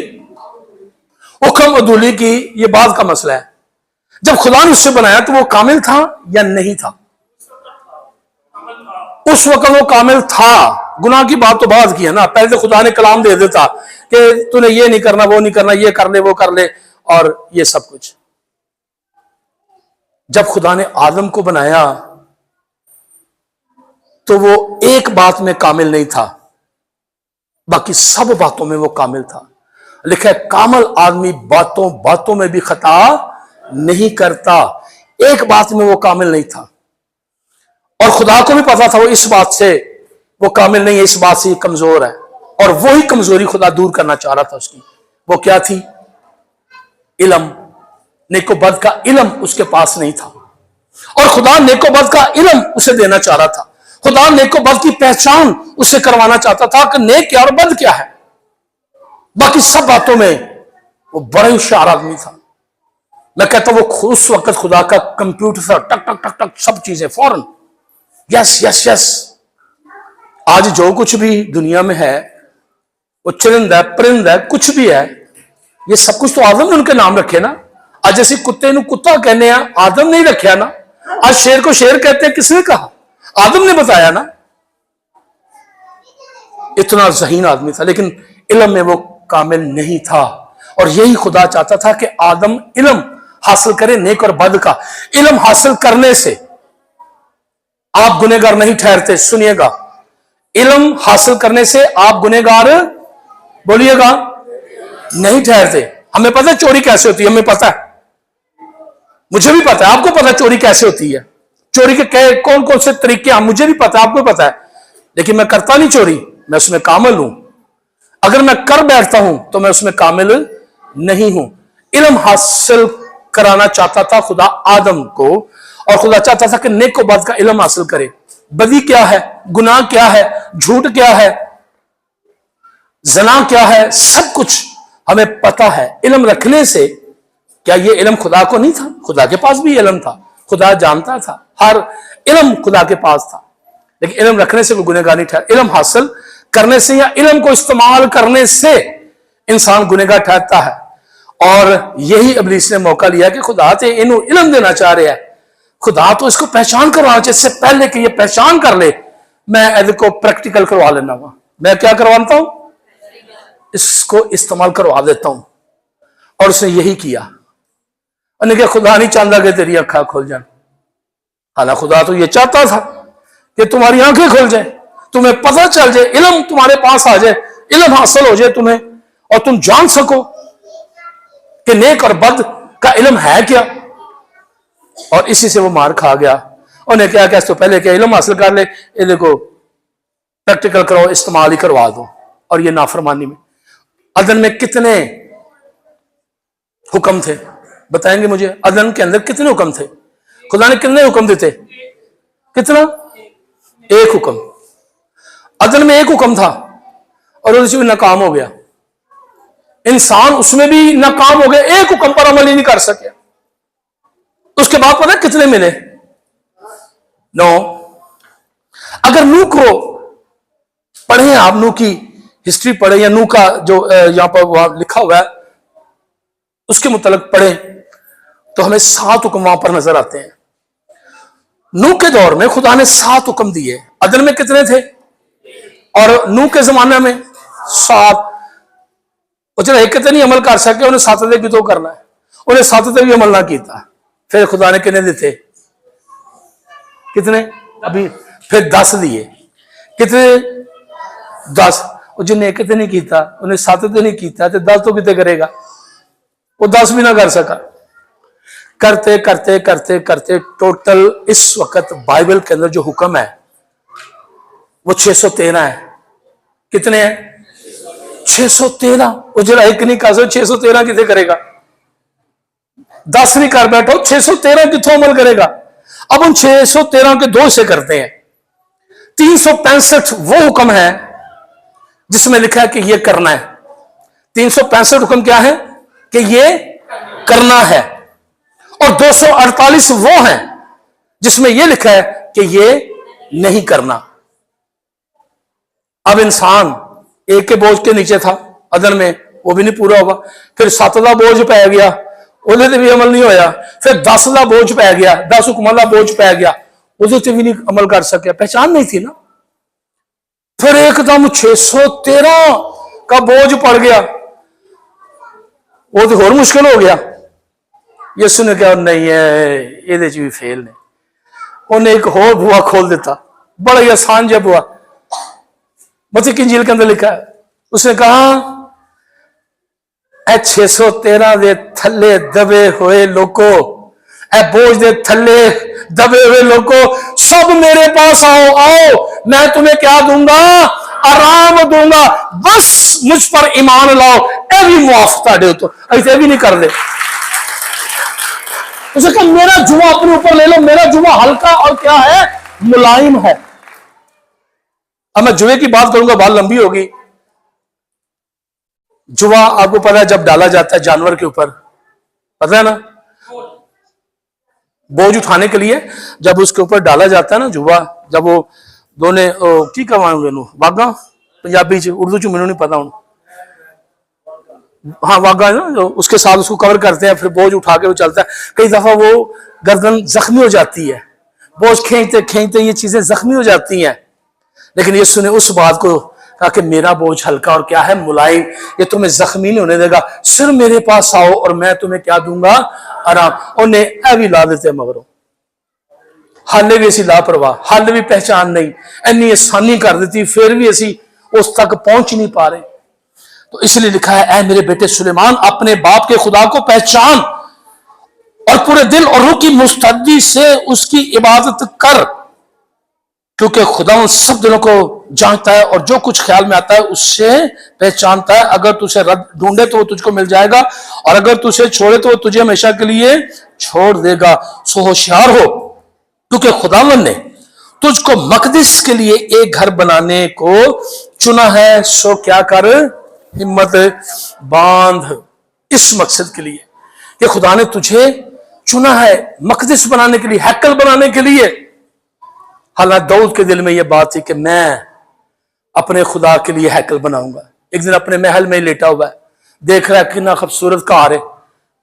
हुक्म अदूली की, ये बाद का मसला है। जब खुदा ने उससे बनाया तो वो कामिल था या नहीं था? उस वक्त वो कामिल था। गुनाह की बात तो बाद की है ना। पहले तो खुदा ने कलाम दे देता कि तूने ये नहीं करना, वो नहीं करना, ये कर ले, वो कर ले, और ये सब कुछ। जब खुदा ने आदम को बनाया तो वो एक बात में कामिल नहीं था, बाकी सब बातों में वो कामिल था। लिखा है कामिल आदमी बातों बातों में भी खता नहीं करता। एक बात में वो कामिल नहीं था, और खुदा को भी पता था वो इस बात से वो कामिल नहीं है, इस बात से कमजोर है। और वही कमजोरी खुदा दूर करना चाह रहा था उसकी। वो क्या थी? इल्म। नेको बद का इल्म उसके पास नहीं था, और खुदा नेको बद का इल्म उसे देना चाह रहा था। खुदा नेको बद की पहचान उसे करवाना चाहता था कि नेक क्या और बद क्या है। बाकी सब बातों में वो बड़ा होशियार आदमी था। मैं कहता हूं वो उस वक्त खुदा का कंप्यूटर था, टक टक टक टक सब चीजें फौरन, यस यस यस। आज जो कुछ भी दुनिया में है, वो चरिंद है, परिंद है, कुछ भी है, ये सब कुछ तो आदम ने उनके नाम रखे ना। आज ऐसे कुत्ते नु कुत्ता कहने आदम नहीं रखा ना। आज शेर को शेर कहते हैं, किसने कहा? आदम ने बताया ना। इतना ज़हीन आदमी था, लेकिन इल्म में वो कामिल नहीं था। और यही खुदा चाहता था कि आदम इल्म हासिल करे, नेक और बद का। इल्म हासिल करने से आप गुनहगार नहीं ठहरते। सुनिएगा, इल्म हासिल करने से आप गुनहगार, बोलिएगा, नहीं ठहरते। हमें पता है चोरी कैसे होती है, हमें पता है, मुझे भी पता है, आपको पता है चोरी कैसे होती है। चोरी के कौन कौन से तरीके हैं मुझे भी पता है, आपको पता है, लेकिन मैं करता नहीं चोरी, मैं उसमें कामिल हूं। अगर मैं कर बैठता हूं तो मैं उसमें कामिल नहीं हूं। इल्म हासिल कराना चाहता था खुदा आदम को, और खुदा चाहता था कि नेक को बद का इल्म हासिल करे। बदी क्या है, गुनाह क्या है, झूठ क्या है, जना क्या है, सब कुछ हमें पता है। इल्म रखने से, क्या ये इल्म खुदा को नहीं था? खुदा के पास भी इल्म था, खुदा जानता था, हर इल्म खुदा के पास था। लेकिन इल्म रखने से कोई गुनहगार नहीं ठहरा। इल्म हासिल करने से या इल्म को इस्तेमाल करने से इंसान गुनहगार ठहरता है। और यही इब्लीस ने मौका लिया कि खुदा तो इन्हों इल्म देना चाह रहा है, खुदा तो इसको पहचान करवाना चाहिए। इससे पहले कि ये पहचान कर ले, मैं इसको प्रैक्टिकल करवा लेना हुआ। मैं क्या करवाता हूं? इसको इस्तेमाल करवा देता हूं। और उसने यही किया। उन्होंने कहा खुदा नहीं चाहता कि तेरी अखा खुल जाए। हालांकि खुदा तो ये चाहता था कि तुम्हारी आंखें खुल जाए, तुम्हें पता चल जाए, इल्म तुम्हारे पास आ जाए, इल्म हासिल हो जाए तुम्हें, और तुम जान सको कि नेक और बद का इल्म है क्या। और इसी से वो मार खा गया। उन्हें क्या क्या, तो पहले क्या इल्म हासिल कर ले, ये देखो प्रैक्टिकल करो, इस्तेमाल ही करवा दो। और ये नाफरमानी में अदन में कितने हुक्म थे, बताएंगे मुझे? अदन के अंदर कितने हुक्म थे? खुदा ने कितने हुक्म देते? कितना? एक हुक्म। अदन में एक हुक्म था और उसमें नाकाम हो गया। इंसान उसमें भी नाकाम हो गया, एक हुक्म पर अमल ही नहीं कर सके। उसके बाद पता है कितने मिले? 9। अगर नूह को पढ़े, आप नूह की हिस्ट्री पढ़े या नूह का जो यहां पर वहां लिखा हुआ है उसके मुतालिक पढ़े, तो हमें 7 हुक्म वहां पर नजर आते हैं। नूह के दौर में खुदा ने 7 हुक्म दिए। अदन में कितने थे? और नूह के जमाने में 7। चलो एक कहते नहीं अमल कर सके, उन्हें 7 भी तो करना है, उन्हें 7 भी अमल ना किया। फिर खुदा ने कितने देते? कितने? अभी फिर 10 दिए। कितने? 10। और जिन्हें कितने नहीं किया, उन्हें 7 तो नहीं किया, तो 10 तो कितने करेगा? वो 10 भी ना कर सका। करते करते करते करते टोटल इस वक्त बाइबल के अंदर जो हुक्म है वो 613 है। कितने हैं? 613। वो जरा एक नहीं कर सकते, 613 कितने करेगा? 10 नहीं कर बैठो, 613 कितों अमल करेगा? अब हम 613 के 2 से करते हैं। 365 वो हुक्म है जिसमें लिखा है कि ये करना है। 365 हुक्म क्या है? कि ये करना है। और 248 वो हैं जिसमें यह लिखा है कि ये नहीं करना। अब इंसान एक के बोझ के नीचे था अदन में, वो भी नहीं पूरा होगा। फिर 7 का बोझ पै गया, ਉਹਦੇ भी अमल नहीं होया। फिर 10 का बोझ पै गया, 10 हुक्मां का बोझ पै गया, ਉਹਦੇ भी नहीं अमल कर सके, पहचान नहीं थी ना। फिर एकदम 613 का बोझ पड़ गया, वो तो और मुश्किल हो गया। यसु ने कहा नहीं है, ये भी फेल ने। उन्हें एक होर बुआ खोल देता, बड़ा ही आसान जब बुआ, मत्ती की इंजील के अंदर लिखा है। उसने कहा 613 दे थले दबे हुए लोगों, ए बोझ दे थले दबे हुए लोगों, सब मेरे पास आओ, आओ मैं तुम्हें क्या दूंगा? आराम दूंगा। बस मुझ पर ईमान लाओ, ए भी मुआफ ताड़े तो ऐसे भी नहीं कर दे। उसे कहा मेरा जुआ अपने ऊपर ले लो, मेरा जुआ हल्का और क्या है? मुलायम है। अब मैं जुए की बात करूंगा, बात लंबी होगी। जुआ आपको पता है जब डाला जाता है जानवर के ऊपर, पता है ना, बोझ उठाने के लिए जब उसके ऊपर डाला जाता है ना जुआ, जब वो दोने की कमाऊंगे वागा पंजाबी च, उर्दू च मैनू नहीं पता हूं। हाँ वागा ना, जो उसके साथ उसको कवर करते हैं, फिर बोझ उठा के वो चलता है। कई दफा वो गर्दन जख्मी हो जाती है, बोझ खींचते खींचते ये चीजें जख्मी हो जाती हैं। लेकिन यीशु ने उस बात को कहा कि मेरा बोझ हल्का और क्या है? मुलायम, ये तुम्हें जख्मी नहीं होने देगा। सिर्फ मेरे पास आओ और मैं तुम्हें क्या दूंगा? आराम। उन्हें ए भी ला देते मगरों, हाले भी असी लापरवाह, हाले भी पहचान नहीं, इन्नी आसानी कर देती, फिर भी असी उस तक पहुंच नहीं पा रहे। तो इसलिए लिखा है, ऐ मेरे बेटे सुलेमान, अपने बाप के खुदा को पहचान और पूरे दिल और रूह की मुस्तैदी से उसकी इबादत कर, क्योंकि खुदा उन सब दिलों को जानता है और जो कुछ ख्याल में आता है उससे पहचानता है। अगर तुझे ढूंढे तो वो तुझको मिल जाएगा, और अगर तुझे छोड़े तो वो तुझे हमेशा के लिए छोड़ देगा। सो होशियार हो, क्योंकि खुदावन ने तुझको मकदिस के लिए एक घर बनाने को चुना है। सो क्या कर, हिम्मत बांध इस मकसद के लिए कि खुदा ने तुझे चुना है मकदिस बनाने के लिए, हैकल बनाने के लिए। हालांकि दाऊद के दिल में यह बात थी कि मैं अपने खुदा के लिए हैकल बनाऊंगा। एक दिन अपने महल में लेटा हुआ है, देख रहा है कितना खूबसूरत कार है,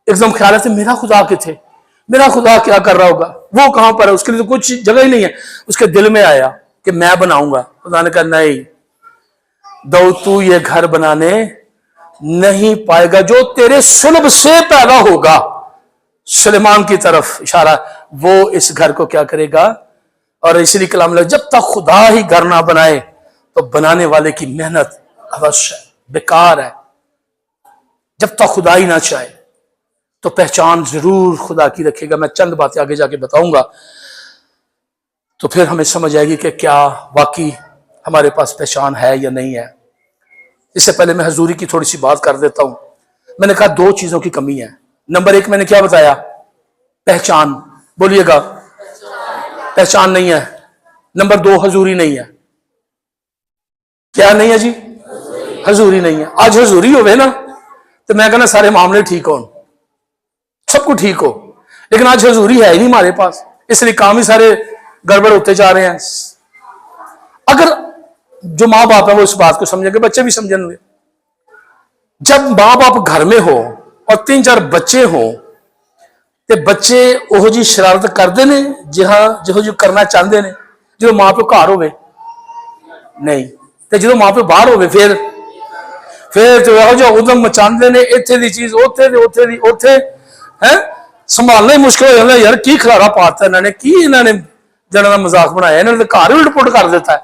एकदम ख्याल है मेरा खुदा किथे, मेरा खुदा क्या कर रहा होगा, वो कहां पर है, उसके लिए तो कुछ जगह ही नहीं है। उसके दिल में आया कि मैं बनाऊंगा। खुदा ने कहा नहीं दाऊद, तू ये घर बनाने नहीं पाएगा, जो तेरे सुलभ से पैदा होगा, सुलेमान की तरफ इशारा, वो इस घर को क्या करेगा? और इसलिए कलाम लग, जब तक खुदा ही घर ना बनाए तो बनाने वाले की मेहनत अवश्य है, बेकार है। जब तक खुदा ही ना चाहे तो पहचान जरूर खुदा की रखेगा। मैं चंद बातें आगे जाके बताऊंगा तो फिर हमें समझ आएगी कि क्या वाकई हमारे पास पहचान है या नहीं है। इससे पहले मैं हजूरी की थोड़ी सी बात कर देता हूं। मैंने कहा दो चीजों की कमी है। नंबर एक मैंने क्या बताया? पहचान। बोलिएगा, पहचान नहीं है। नंबर दो, हजूरी नहीं है। क्या नहीं है जी? हजूरी नहीं है। आज हजूरी हो ना तो मैं कहना सारे मामले ठीक हो, सब कुछ ठीक हो, लेकिन आज हजूरी है ही नहीं हमारे पास, इसलिए काम ही सारे गड़बड़ होते जा रहे हैं। अगर जो माँ बाप है वो इस बात को समझेंगे, बच्चे भी समझेंगे। जब माँ बाप घर में हो और 3-4 बच्चे हो तो बच्चे ओहो जी शरारत करते ने जो जो करना चाहते ने, जो माँ प्यो घर होवे नहीं, तो जो माँ प्यो बाहर होवे फिर तो यहो जो उदम मचाते ने, इत्थे दी चीज उत्थे दी उत्थे दी उत्थे है, संभालना ही मुश्किल हो जाता है। यार की खलारा पाता इन्होंने, की इन्होंने जड़ा का मजाक बनाया, इन्होंने तो घर ही उलट-पुलट कर देता है।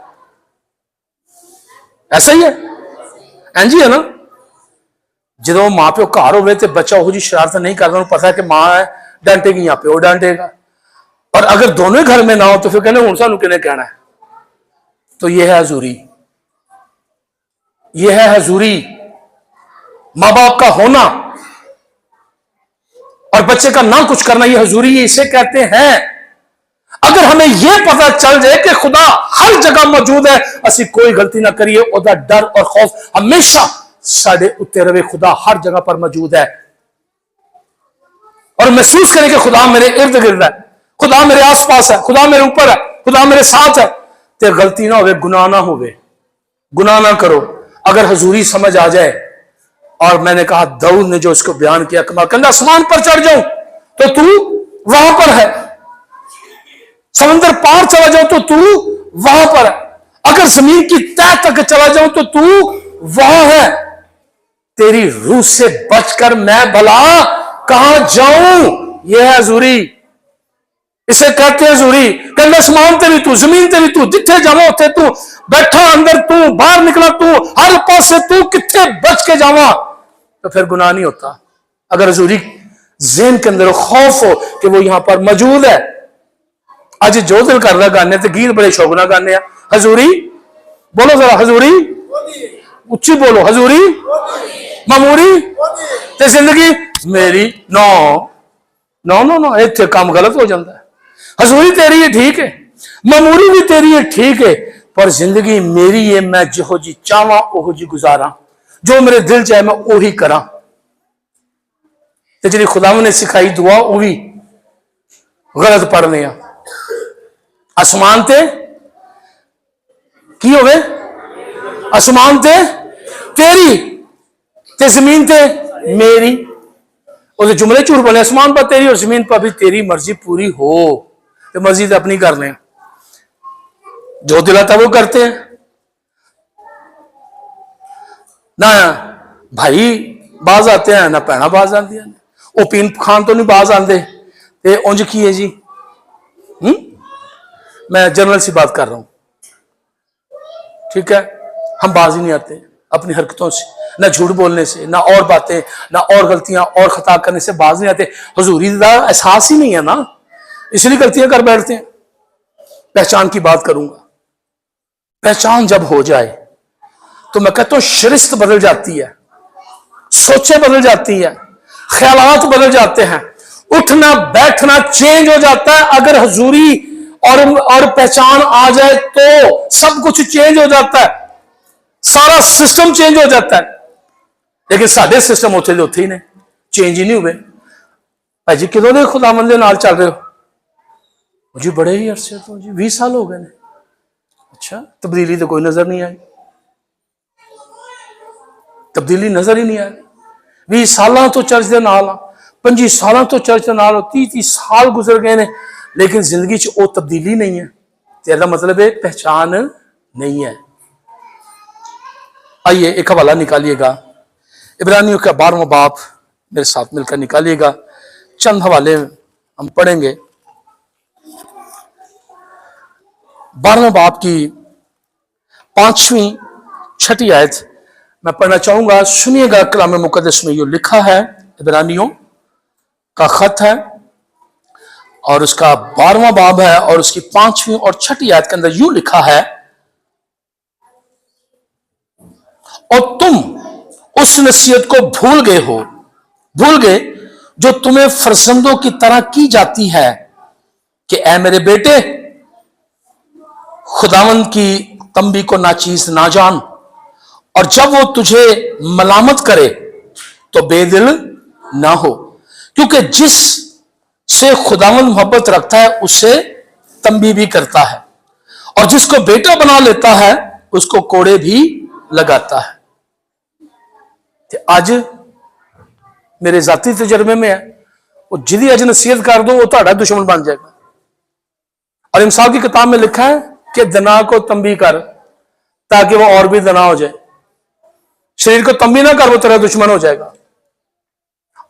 ऐसा ही है, इंज ही है ना। जो माँ प्यो घर होवे तो बच्चा ओहो जी शरारत नहीं करता, उन्हें पता है कि माँ है डांटेगी या प्यो डांटेगा। और अगर दोनों ही घर में ना हो तो फिर कहने हुण सानू किहने कहना है। तो यह है हजूरी, यह है हजूरी। माँ बाप का होना और बच्चे का ना कुछ करना, यह हजूरी है। इसे कहते हैं अगर हमें यह पता चल जाए कि खुदा हर जगह मौजूद है, असी कोई गलती ना करिए, उसका डर और खौफ हमेशा साडे उत्ते रहे। खुदा हर जगह पर मौजूद है और महसूस करें कि खुदा मेरे इर्द गिर्द है, खुदा मेरे आस पास है, खुदा मेरे ऊपर है, खुदा मेरे साथ है। तो गलती ना हो, गुनाह ना हो, गुनाह ना करो। अगर हजूरी समझ आ जाए, और मैंने कहा दाऊद ने जो इसको बयान किया, कमाल, कहना आसमान पर चढ़ जाऊं तो तू वहां पर है, समंदर पार चला जाऊं तो तू वहां पर है, अगर जमीन की तह तक चला जाऊं तो तू वहां है, तेरी रूह से बचकर मैं भला कहां जाऊं। यह है हजूरी, इसे कहते हैं हजूरी। कहना आसमान ते भी तू, जमीन ते भी तू, जिथे जावा उथे तू, बैठा अंदर तू, बाहर निकला तू, हर पासे तू, किथे बच के जावा। तो फिर गुनाह नहीं होता। अगर हजूरी ज़हन के अंदर खौफ हो कि वो यहां पर मौजूद है। आज जो दिल कर रहा गाने तो गीत बड़े शौक ना गाने, हजूरी बोलो जरा, हजूरी उच्ची बोलो, हजूरी मामूरी ते जिंदगी मेरी नो नो नो नो, इतने काम गलत हो जाता है। हजूरी तेरी है ठीक है, मामूरी भी तेरी है ठीक है, पर जिंदगी मेरी है, मैं जो जी चाहवा ओहो जी गुजारा, जो मेरे दिल चाहे मैं ओही करा। तो जी खुदा ने सिखाई दुआ वो भी गलत पढ़ने। आसमान ते की होवे, आसमान ते तेरी ते जमीन ते मेरी, और जुमले झूठ बोले, आसमान पर तेरी और जमीन पर भी तेरी मर्जी पूरी हो। तो मर्जी तो अपनी कर लें, जो दिलाता वो करते हैं ना। भाई बाज आते हैं ना, भैन बाज आती हैं, वो पीन खान तो नहीं बाज आते। तो उंज की है जी, मैं जनरल सी बात कर रहा हूं, ठीक है। हम बाज ही नहीं आते अपनी हरकतों से, ना झूठ बोलने से, ना और बातें, ना और गलतियां और खता करने से बाज नहीं आते। हुजूरी का एहसास ही नहीं है ना, इसलिए गलतियां कर बैठते हैं। पहचान की बात करूंगा। पहचान जब हो जाए तो मैं कहता हूं शिरस्त बदल जाती है, सोचें बदल जाती है, ख्यालात बदल जाते हैं, उठना बैठना चेंज हो जाता है। अगर हजूरी और पहचान आ जाए तो सब कुछ चेंज हो जाता है, सारा सिस्टम चेंज हो जाता है। लेकिन साडे सिस्टम उत्थे दे उत्थे ही ने, चेंज ही नहीं हुए। भाई जी किदों दे खुदावंद दे नाल चल रहे हो जी? बड़े ही अरसे तो जी 20 साल हो गए ने। अच्छा, तब्दीली तो कोई नजर नहीं आई, तब्दीली नजर ही नहीं आई। 20 साल तो चर्च के नाल, 25 साल तो चर्च के नाल, 30 साल गुजर गए ने, लेकिन जिंदगी च वो तब्दीली नहीं है। तेरा मतलब है पहचान नहीं है। आइए एक हवाला निकालिएगा, इब्रानियों का 12वां बाब मेरे साथ मिलकर निकालिएगा। चंद हवाले हम पढ़ेंगे। 12वें बाब की 5वीं 6ठी आयत मैं पढ़ना चाहूंगा। सुनिएगा, कलाम मुकद्दस में यो लिखा है, इब्रानियों का खत है और उसका 12वां बाब है और उसकी 5वीं और 6ठी आयत के अंदर यूं लिखा है, और तुम उस नसीहत को भूल गए जो तुम्हें फरजंदों की तरह की जाती है कि ऐ मेरे बेटे, खुदावंद की तंबी को नाचीज ना जान, और जब वो तुझे मलामत करे तो बेदिल ना हो, क्योंकि जिस से खुदावंद मोहब्बत रखता है उससे तंबी भी करता है, और जिसको बेटा बना लेता है उसको कोड़े भी लगाता है। आज मेरे जाती तजर्बे में है, वो जिदी अज नसीहत कर दो वो ਤੁਹਾਡਾ दुश्मन बन जाएगा। और इंसाफ की किताब में लिखा है कि दना को तंबी कर ताकि वो और भी दना हो जाए। शरीर को तंबी ना कर, वो तेरा दुश्मन हो जाएगा।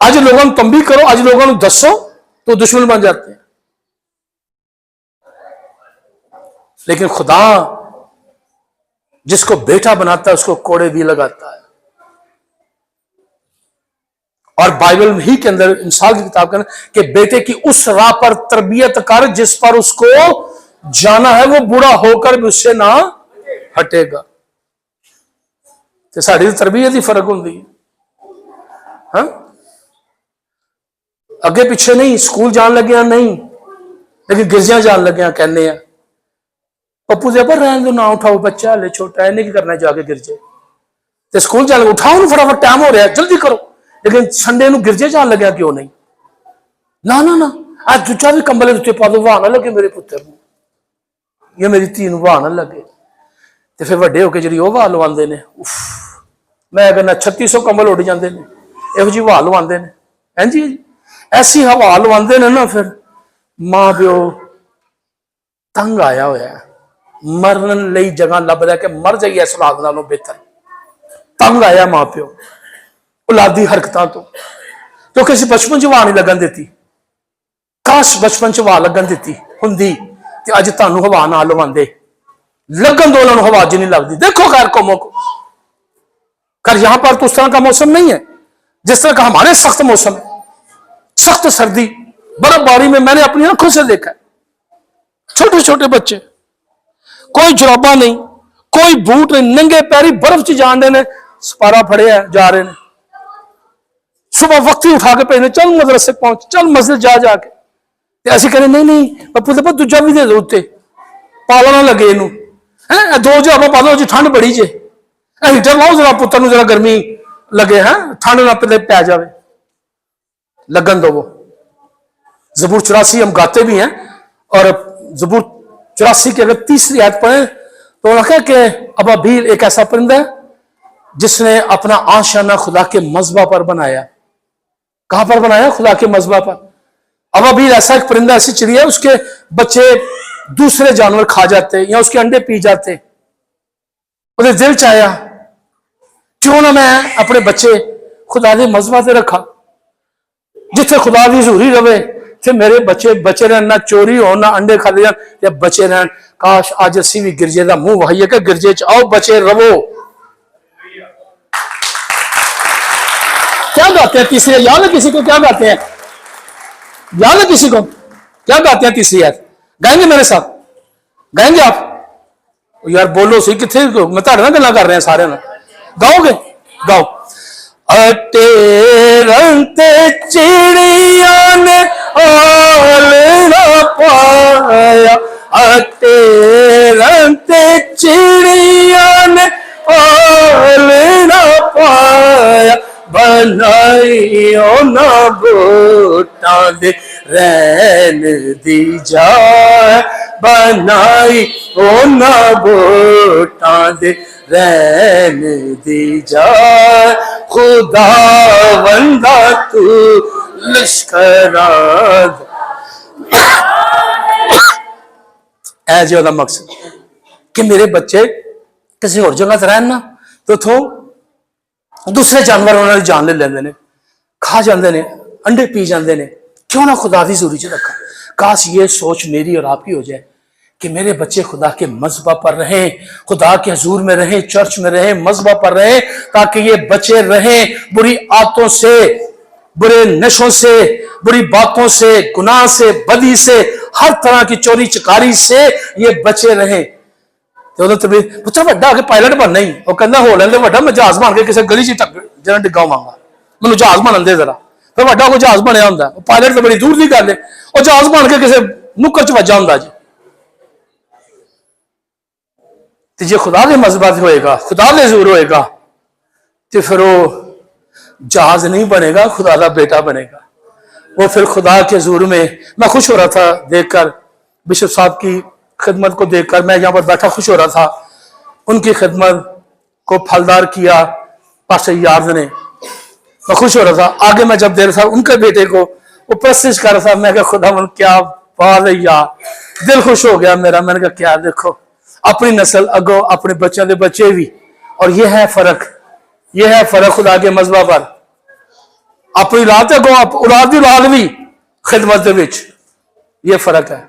आज लोगों को तंबी करो, आज लोगों को दसो तो दुश्मन बन जाते हैं। लेकिन खुदा जिसको बेटा बनाता है उसको कोड़े भी लगाता है। और बाइबल ही के अंदर इंसाफ की किताब के कि बेटे की उस राह पर तरबियत कर जिस पर उसको जाना है, वो बुरा होकर भी उससे ना हटेगा। तो साड़ी तरबियत ही फर्क होती है। हाँ, अगे पिछे नहीं, स्कूल जान लगे नहीं, लेकिन गिरजिया जान लगे कहने पप्पू दे पर रहने दो, ना उठाओ, बच्चा हाले छोटा है, नहीं करना जाके गिरजे। तो स्कूल जान उठाओ, फटाफट टाइम हो रहा है, जल्दी करो। लेकिन संडे को गिरजे जान लगे क्यों नहीं? ना ना ना, आज दूजा भी कंबल उत्ते पा दो, वाह ना लगे मेरे पुत्र को, ये मेरी धी वाह ना लगे। तो फिर वड्डे होकर जी वह वाह लवाते हैं। उफ, मैं कहना 3600 कंबल उड़ जाते हैं, यहो जी वाह लवाते हैं। हैं जी, ऐसी हवा लवाते हैं ना, फिर मां प्यो तंग आया होया, मरन लई जगह लभ रहा कि मर जाइए इस औलाद नालों बेहतर। तंग आया मां प्यो औलादी हरकतों तो, क्योंकि असीं बचपन च हवा नहीं लगन देती। काश बचपन च हवा लगन देती हुंदी ते अज तुहानूं हवा ना लवांदे। लगन दो उन्होंने हवा अज नहीं लगती। देखो खैर कौमों को, कर यहां पर तो उस तरह का मौसम नहीं है जिस तरह का हमारे सख्त मौसम है। सख्त सर्दी, बर्फबारी में मैंने अपनी आंखों से देखा है, छोटे छोटे बच्चे, कोई जुराबा नहीं, कोई बूट नहीं, नंगे पैरी बर्फ च जान रहे, सपारा फड़े जा रहे हैं। सुबह वक्त ही उठा के भेजने, चल मदरसे पहुंच, चल मस्जिद जा जाके। ऐसे करें नहीं नहीं पप्पू तो दूजा भी दे दो उत्ते, पाला ना लगे इनू है, दो जराबा पा दो जी, ठंड बड़ी जे, हीटर लाओ जरा पुत्र जरा गर्मी लगे, है ठंड ना पै जाए, लगन दो। वो ज़बूर 84 हम गाते भी हैं, और ज़बूर 84 की अगर तीसरी आयत पढ़े तो उन्होंने कहा कि अबाबील एक ऐसा परिंदा है जिसने अपना आशाना खुदा के मज़बा पर बनाया। कहां पर बनाया? खुदा के मज़बा पर। अबाबील ऐसा एक परिंदा, ऐसी चिड़िया, उसके बच्चे दूसरे जानवर खा जाते या उसके अंडे पी जाते। उसे दिल चाया क्यों ना मैं अपने बच्चे खुदा के मज़बा से रखा, जिथे खुदा की हजूरी रवे, थे मेरे बच्चे बचे रहन, ना चोरी हो, ना अंडे खाते जान, बचे रहन। काश अज असी भी गिरजे का मुंह वहाइए कि गिरजे च आओ, बचे रवो। क्या गाते हैं तीसरी? याद है किसी को क्या गाते हैं? याद है किसी को क्या गाते हैं तीसरी याद? गाएंगे मेरे साथ? गाएंगे आप? यार बोलो सी किथे, मैं तारे नाल गल्लां कर रहे हैं सारे ना, गाओगे? गाओ। अटे रंते चिड़िया ने आलना पाया, अटे रंते चिड़िया ने आलना पाया, बनाई ना बोटा दे रैन दी जाए, बनाई ना बोटा दे रैन दी जाए, खुदा बंदा तू लश्करा। ऐसे होता मकसद कि मेरे बच्चे किसी और जगह से रहन ना, तो थो दूसरे जानवर उन्होंने जान ले लेंदे ने, खा जाते हैं, अंडे पी जाते हैं। क्यों ना खुदा की हजूरी च रखा। काश ये सोच मेरी और आपकी हो जाए कि मेरे बच्चे खुदा के मज़हबा पर रहें, खुदा के हजूर में रहें, चर्च में रहें, मज़हबा पर रहें, ताकि ये बचे रहें बुरी आदतों से, बुरे नशों से, बुरी बातों से, गुनाह से, बदी से, हर तरह की चोरी चकारी से ये बचे रहें। तो उन्होंने तभी पुत्र वड्डा आके पायलट बनना ही, वो कहना हो लेंदे वड्डा, मैं जहाज बन के किसी गली च जरा डिगावांगा, मैंने जहाज बनन दे जरा। फिर वड्डा कोई जहाज बनया होंगे, पायलट तो बड़ी दूर की गल है, वो जहाज बन के किसी नुक्कड़ च वजा होंगे जी। तो जे खुदा के मज़हबा होएगा, खुदा के ज़ूर होएगा, तो फिर वो जहाज नहीं बनेगा, खुदा का बेटा बनेगा। वो फिर खुदा के ज़ूर में, मैं खुश हो रहा था देखकर बिशप साहब की खिदमत को देखकर, मैं यहाँ पर बैठा खुश हो रहा था, उनकी खिदमत को फलदार किया पास्टर यार्द ने, मैं खुश हो रहा था। आगे मैं जब दे रहा था उनके बेटे को वो प्रस्तुत कर रहा था, मैं क्या खुदा मन क्या बात है यार, दिल खुश हो गया मेरा। मैंने कहा क्या देखो अपनी नस्ल अगो अपने बच्चों के बच्चे भी, और यह है फर्क, यह है फर्क खुदा के मज़हबा पर। अपनी औलाद अगो औलाद की औलाद भी खिदमत के विच, यह फर्क है।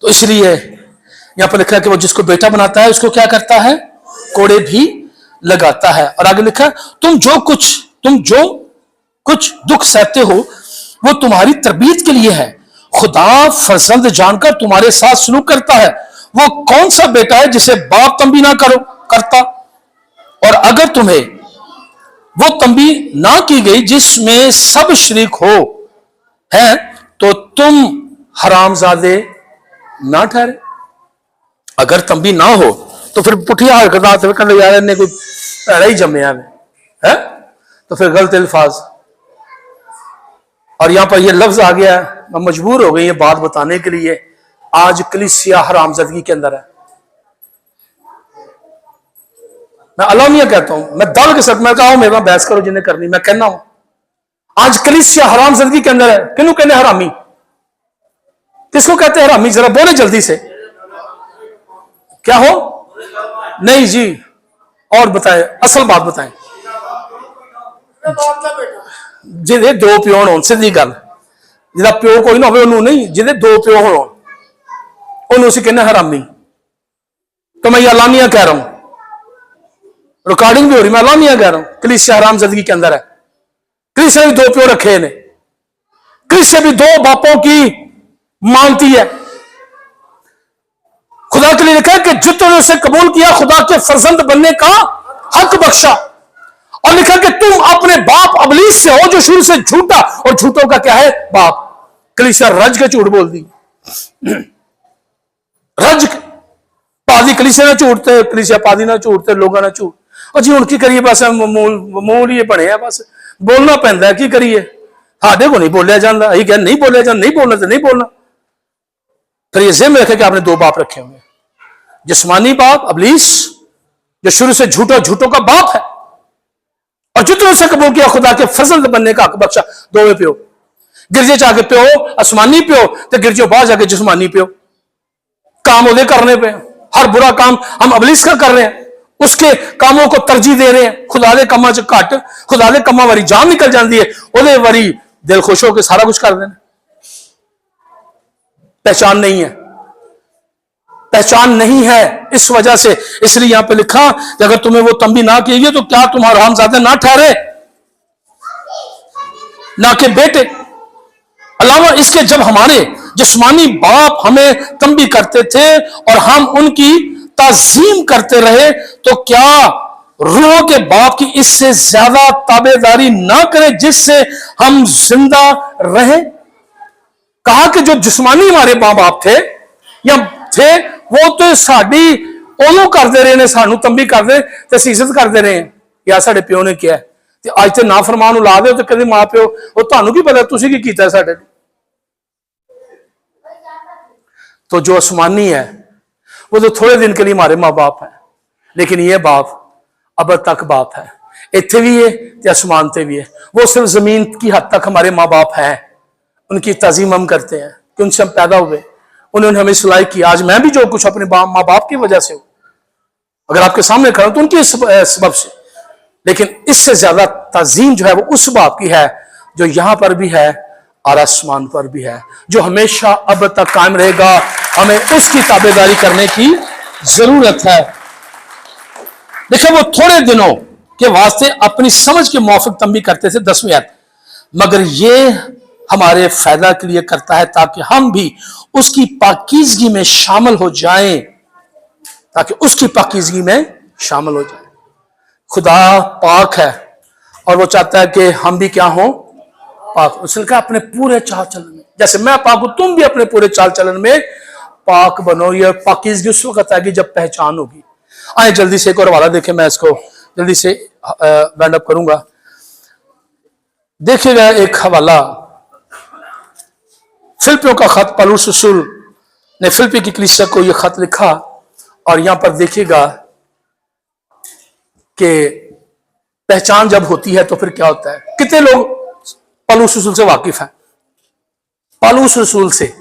तो इसलिए यहां पर लिखा है कि वो जिसको बेटा बनाता है उसको क्या करता है, कोड़े भी लगाता है। और आगे लिखा है तुम जो कुछ दुख सहते हो वो तुम्हारी तरबियत के लिए है, खुदा फर्जंद जानकर तुम्हारे साथ सलूक करता है। वो कौन सा बेटा है जिसे बाप तंबी ना करता, और अगर तुम्हें वो तंबी ना की गई जिसमें सब शरीक हो है, तो तुम हरामजादे ना ठहरे। अगर तंबी ना हो तो फिर पुठिया हरकत कहते यार इन्हें कोई पैरा ही जमया है, तो फिर गलत अल्फाज। और यहां पर यह लफ्ज आ गया, मैं मजबूर हो गई ये बात बताने के लिए, आज कलीसिया हरामजदगी के अंदर है। मैं अलामिया कहता हूं, मैं दल के साथ मैं कहा मेरे में बहस करो जिन्हें करनी, मैं कहना हूं आज कलीसिया हरामजदगी के अंदर है। किन्हों कहने हरामी, किसको कहते हैं हरामी, जरा बोले जल्दी से, क्या हो नहीं जी, और बताए असल बात बताएं। जिदे दो प्यो हो, सीधी गल, जिदा प्यो कोई ना हो नहीं, जिदे दो प्यो हो उन्होंने कहने हरामी। तो मैं अलामिया कह रहा हूं, रिकॉर्डिंग भी हो रही, मैं अलामिया कह रहा हूं कलीसिया हरामजदगी के अंदर है। कलीसिया भी दो प्यो रखे ने, कलीसिया भी दो बापों की मानती है। खुदा के लिए लिखा है कि जितने उसे कबूल किया खुदा के फर्जंद बनने का हक बख्शा, और लिखा कि तुम अपने बाप अबलीस से हो जो शुरू से झूठा, और झूठों का क्या है बाप। कलीसिया रज के झूठ बोल दी, रज पादी कलीसिया ना झूठते, कलीसिया पादी ना झूठते, लोगों ना झूठ। और जी हूं की करिए, बस मूल ही बने हैं, बस बोलना पैंदा है, की करिए, साडे को नहीं बोलिया जाता, अं कह नहीं बोलिया जाता, नहीं बोलना तो नहीं बोलना। फिर ये ज़हन में रखे कि आपने दो बाप रखे हुए, जिस्मानी बाप अबलीस जो शुरू से झूठों का बाप है, और जितने से कबूल किया खुदा के फजल बनने का हक बख्शा। दोवे प्यो, गिरजे जाके प्यो आसमानी प्यो, तो गिरजो बाहर जाके जिस्मानी प्यो। काम उदे करने पे, हर बुरा काम हम अबलीस का कर रहे हैं, उसके कामों को तरजीह दे रहे हैं। खुदा दे कामां च घट, खुदा दे कामां वारी जान निकल जाती है, उहदे वारी दिल खुश होकर सारा कुछ कर देना। पहचान नहीं है, पहचान नहीं है इस वजह से। इसलिए यहां पे लिखा कि अगर तुम्हें वो तंबी ना की गई तो क्या तुम हरामजादे ना ठहरे, ना के बेटे। अलावा इसके जब हमारे जिस्मानी बाप हमें तंबी करते थे और हम उनकी ताजीम करते रहे, तो क्या रूह के बाप की इससे ज्यादा ताबेदारी ना करें जिससे हम जिंदा रहें। कहा कि जो जिस्मानी हमारे मां बाप थे या थे, वो तो साड़ी ओनू करते रहे ने, सानू तंबी करते ते इज्जत करते रहे हैं, या साडे प्यो ने किया ते अज ते ना फरमान ला दे तो कभी मां प्यो वो तुहानू की पता तुसीं की कीता साडे। तो जो आसमानी है वो तो थोड़े दिन के लिए हमारे माँ बाप है, लेकिन ये बाप अब तक बाप है, इत्थे भी है ते आसमान ते भी है। वो सिर्फ जमीन की हद तक हमारे माँ बाप हैं, उनकी ताजीम हम करते हैं कि उनसे हम पैदा हुए, उन्होंने हमें सिलाई की। आज मैं भी जो कुछ अपने माँ बाप की वजह से हूं, अगर आपके सामने खड़ा तो उनकी सबब से, लेकिन इससे ज्यादा ताजीम जो है वो उस बाप की है जो यहां पर भी है और आसमान पर भी है, जो हमेशा अब तक कायम रहेगा। हमें उसकी ताबेदारी करने की जरूरत है। देखिए, वो थोड़े दिनों के वास्ते अपनी समझ के मुआफिक तंबी करते थे, 10वीं आयत, मगर ये हमारे फायदा के लिए करता है ताकि हम भी उसकी पाकीज़गी में शामिल हो जाएं, ताकि उसकी पाकीज़गी में शामिल हो जाएं। खुदा पाक है और वो चाहता है कि हम भी क्या हों, पाक। उसने कहा अपने पूरे चाल चलन में, जैसे मैं पाक हूं तुम भी अपने पूरे चाल चलन में पाक बनो। ये पाकीज़गी उस वक्त आएगी जब पहचान होगी। आए जल्दी से एक और हवाला देखें, मैं इसको जल्दी से वाइंड अप करूंगा। देखिएगा एक हवाला, फिलिपियों का खत, पौलुस रसूल ने फिलिपी की कलीसिया को यह खत लिखा, और यहां पर देखिएगा कि पहचान जब होती है तो फिर क्या होता है। कितने लोग पौलुस रसूल से वाकिफ हैं? पौलुस रसूल से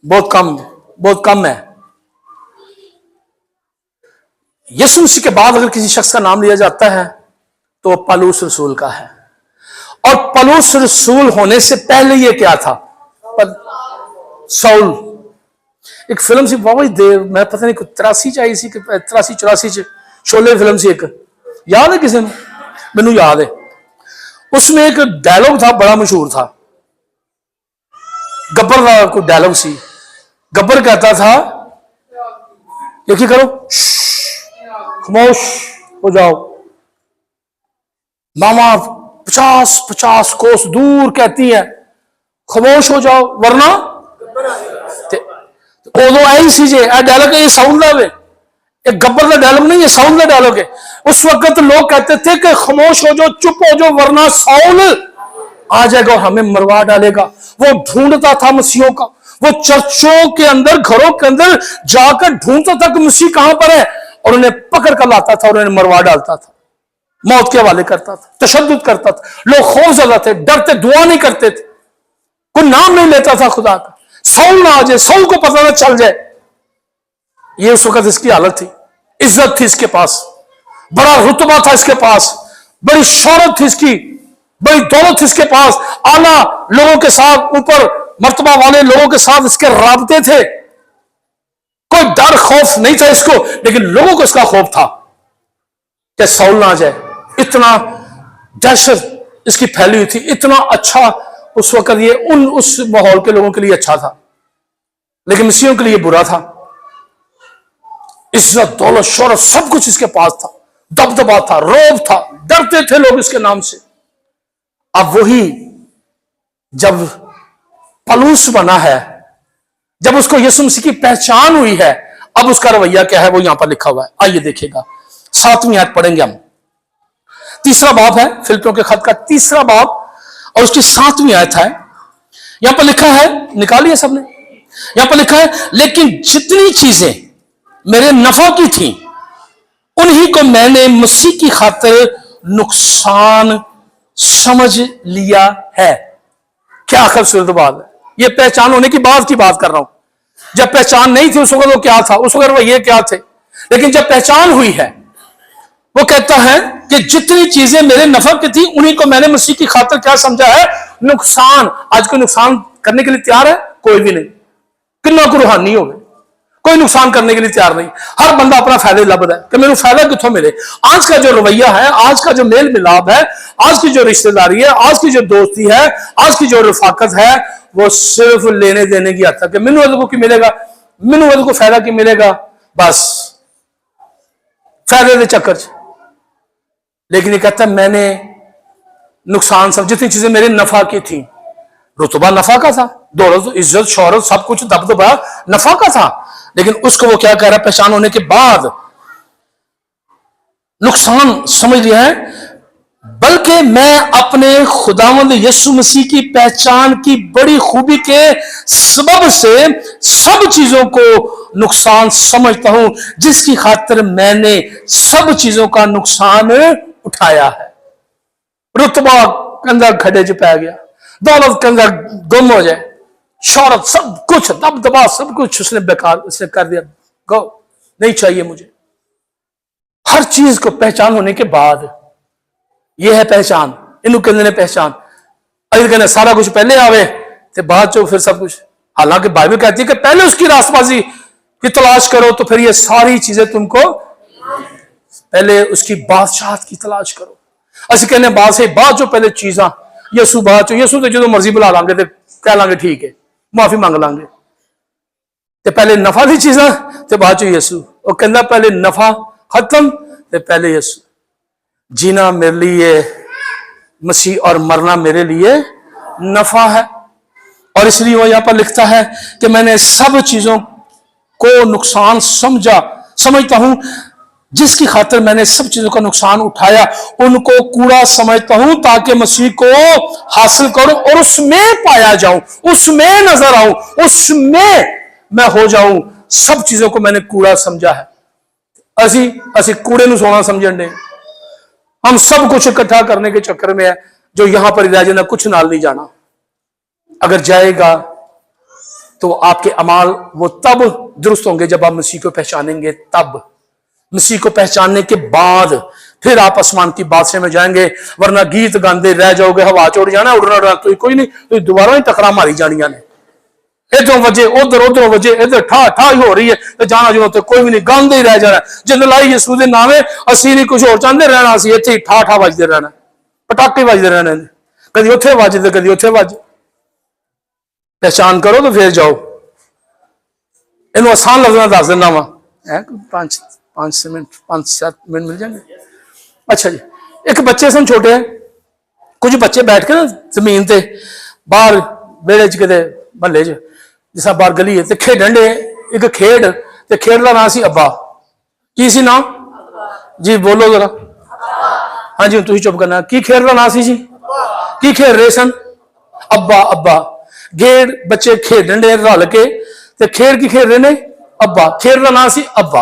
बहुत कम है। यीशु मसीह के बाद अगर किसी शख्स का नाम लिया जाता है तो पौलुस रसूल का है। और पौलुस रसूल होने से पहले ये क्या था? साउल। एक फिल्म सी बहुत देर, मैं पता नहीं 83 आई सी, 83-84 शोले फिल्म सी, एक याद है किसी ने? मैनू याद है, उसमें एक डायलॉग था बड़ा मशहूर था, गब्बर का कोई डायलॉग सी। गब्बर कहता था ये करो, खामोश हो जाओ। मामा 50-50 कोस दूर कहती है खामोश हो जाओ वरना उदो आई सी जे डायलॉग है, ये साउंड का वे, एक गब्बर का डायलॉग नहीं, ये साउंड का डायलॉग है। उस वक्त लोग कहते थे कि खामोश हो जाओ, चुप हो जाओ, वरना साउल आ जाएगा और हमें मरवा डालेगा। वो ढूंढता था मसीहों का, वो चर्चों के अंदर, घरों के अंदर जाकर ढूंढता था कि मसीह कहां पर है, और उन्हें पकड़ कर लाता था और उन्हें मरवा डालता था, मौत के हवाले करता था, तशद्दुद करता था। लोग खौफजदा थे, डरते, दुआ नहीं करते थे, कोई नाम नहीं लेता था खुदा का। साउल ना आ जाए, साउल को पता ना चल जाए। ये उस वक्त इसकी हालत थी। इज्जत थी इसके पास, बड़ा रुतबा था इसके पास, बड़ी शोहरत थी इसकी, बड़ी दौलत थी इसके पास, आला लोगों के साथ, ऊपर मर्तबा वाले लोगों के साथ इसके राबते थे। कोई डर खौफ नहीं था इसको, लेकिन लोगों को इसका खौफ था कि साउल ना आ जाए। इतना दहशत इसकी फैली हुई थी। इतना अच्छा उस वक्त ये उस माहौल के लोगों के लिए अच्छा था, लेकिन मसीहियों के लिए बुरा था। इज्जत, दौलत, शोहरत सब कुछ इसके पास था, दबदबा था, रौब था, डरते थे लोग इसके नाम से। अब वही जब पौलुस बना है, जब उसको यीशु मसीह की पहचान हुई है, अब उसका रवैया क्या है वो यहां पर लिखा हुआ है। आइए देखिएगा, 7वीं आयत पढ़ेंगे हम। 3रा बाब है, फिलिपियों के खत का 3रा बाब और उसकी 7वीं आयत है। यहां पर लिखा है, निकालिए सबने, यहां पर लिखा है, लेकिन जितनी चीजें मेरे नफा की थी उन्हीं को मैंने मसीह की खातिर नुकसान समझ लिया है। क्या खूबसूरत बात है। यह पहचान होने की बात कर रहा हूं। जब पहचान नहीं थी उस वक्त वो क्या था, उस वक्त वो ये क्या थे, लेकिन जब पहचान हुई है, वो कहता है कि जितनी चीजें मेरे नफा की थी उन्हीं को मैंने मसीह की खातिर क्या समझा है, नुकसान। आज कोई नुकसान करने के लिए तैयार है? कोई भी नहीं। कितना को रूहानी हो गए, कोई नुकसान करने के लिए तैयार नहीं। हर बंदा अपना फायदे लभदा है कि मेरे फायदा कितों मिले। आज का जो रवैया है, आज का जो मेल मिलाप है, आज की जो रिश्तेदारी है, आज की जो दोस्ती है, आज की जो रफाकत है, वो सिर्फ लेने देने की हद तक है। मैनू को की मिलेगा, मैनू को फायदा की मिलेगा, बस फायदे के चक्कर च। लेकिन ये कहता है मैंने नुकसान सब, जितनी चीजें मेरे नफा की थी, रुतबा नफा का था, दौलत, इज्जत, शोहरत, सब कुछ दबदबा नफा का था, लेकिन उसको वो क्या कह रहा है, पहचान होने के बाद नुकसान समझ लिया है। बल्कि मैं अपने खुदावंद यीशु मसीह की पहचान की बड़ी खूबी के सबब से सब चीजों को नुकसान समझता हूं, जिसकी खातिर मैंने सब चीजों का नुकसान उठाया है। रुतबा कंधा खड्डे च पै गया, दौलत कंधा गुम हो जाए, शौहरत सब कुछ, दबदबा सब कुछ उसने बेकार, उसने कर दिया, गो नहीं चाहिए मुझे। हर चीज को पहचान होने के बाद, यह है पहचान, इन्हों कहते हैं पहचान। अभी कहने सारा कुछ पहले आवे तो बाद चो फिर सब कुछ। हालांकि बाइबल कहती है कि पहले उसकी रास्तबाजी की तलाश करो तो फिर ये सारी चीजें तुमको, पहले उसकी बादशाहत की तलाश करो। असं कहने बादशाह बाद जो पहले चीजा यसू बाद चो, यसू तो जो मर्जी बुला लांगे तो कह लांगे ठीक है, माफी मांग लांगे। तो पहले नफा की चीजा तो बाद चो यसू। और कहना पहले नफा खत्म तो पहले यसू। जीना मेरे लिए मसीह और मरना मेरे लिए नफा है। और इसलिए वो यहां पर लिखता है कि मैंने सब चीजों को नुकसान समझता हूं, जिसकी खातिर मैंने सब चीजों का नुकसान उठाया, उनको कूड़ा समझता हूं ताकि मसीह को हासिल करूं और उसमें पाया जाऊं, उसमें नजर आऊं, उसमें मैं हो जाऊं। सब चीजों को मैंने कूड़ा समझा है। असी कूड़े नु सोना समझन दे। हम सब कुछ इकट्ठा करने के चक्कर में है, जो यहां पर रह जाना, कुछ नाल नहीं जाना। अगर जाएगा तो आपके अमाल वो तब दुरुस्त होंगे जब आप मसीह को पहचानेंगे। तब मसीह को पहचानने के बाद फिर आप आसमान की बादशाह में जाएंगे, वरना गीत गाते रह जाओगे, हवा चोड़ जाना, उड़ना उड़ना तो कोई नहीं, तो दोबारा ही टकरा मारी जानिया ने। इधरों वजे उधर, उधरों वजे इधर, ठा ठा ही हो रही है, तो जाना जो तो कोई भी नहीं, गांदे ही रह जाना। जिंद लाई यसू दे नामे असी नहीं कुछ होर चाहते रहना, असी इत्थे ही ठा ठा वजदे रहना, पटाके वजदे रहने, कदी उत्थे वजदे कदी उत्थे वज। पहचान करो तो फिर जाओ। इन्हों आसान लफ्ज़ में दस देना वा, 5-7 मिनट मिल जाएंगे। अच्छा जी, एक बच्चे सन छोटे, कुछ बच्चे बैठ के ना जमीन ते बाहर बेड़े च किते महल्ले च जिस बाहर गली है, खेडन डे एक खेड, ते खेड का नाम सी अब्बा। की सी नाम जी, बोलो जरा। हाँ जी, तुम चुप करना। की खेड का नाम सी जी? की खेड रहे सन? अब्बा। अब्बा गेड़ बच्चे खेडन डे रल के, ते खेड की खेड रहे ने अब्बा। खेड का नाम सी अब्बा।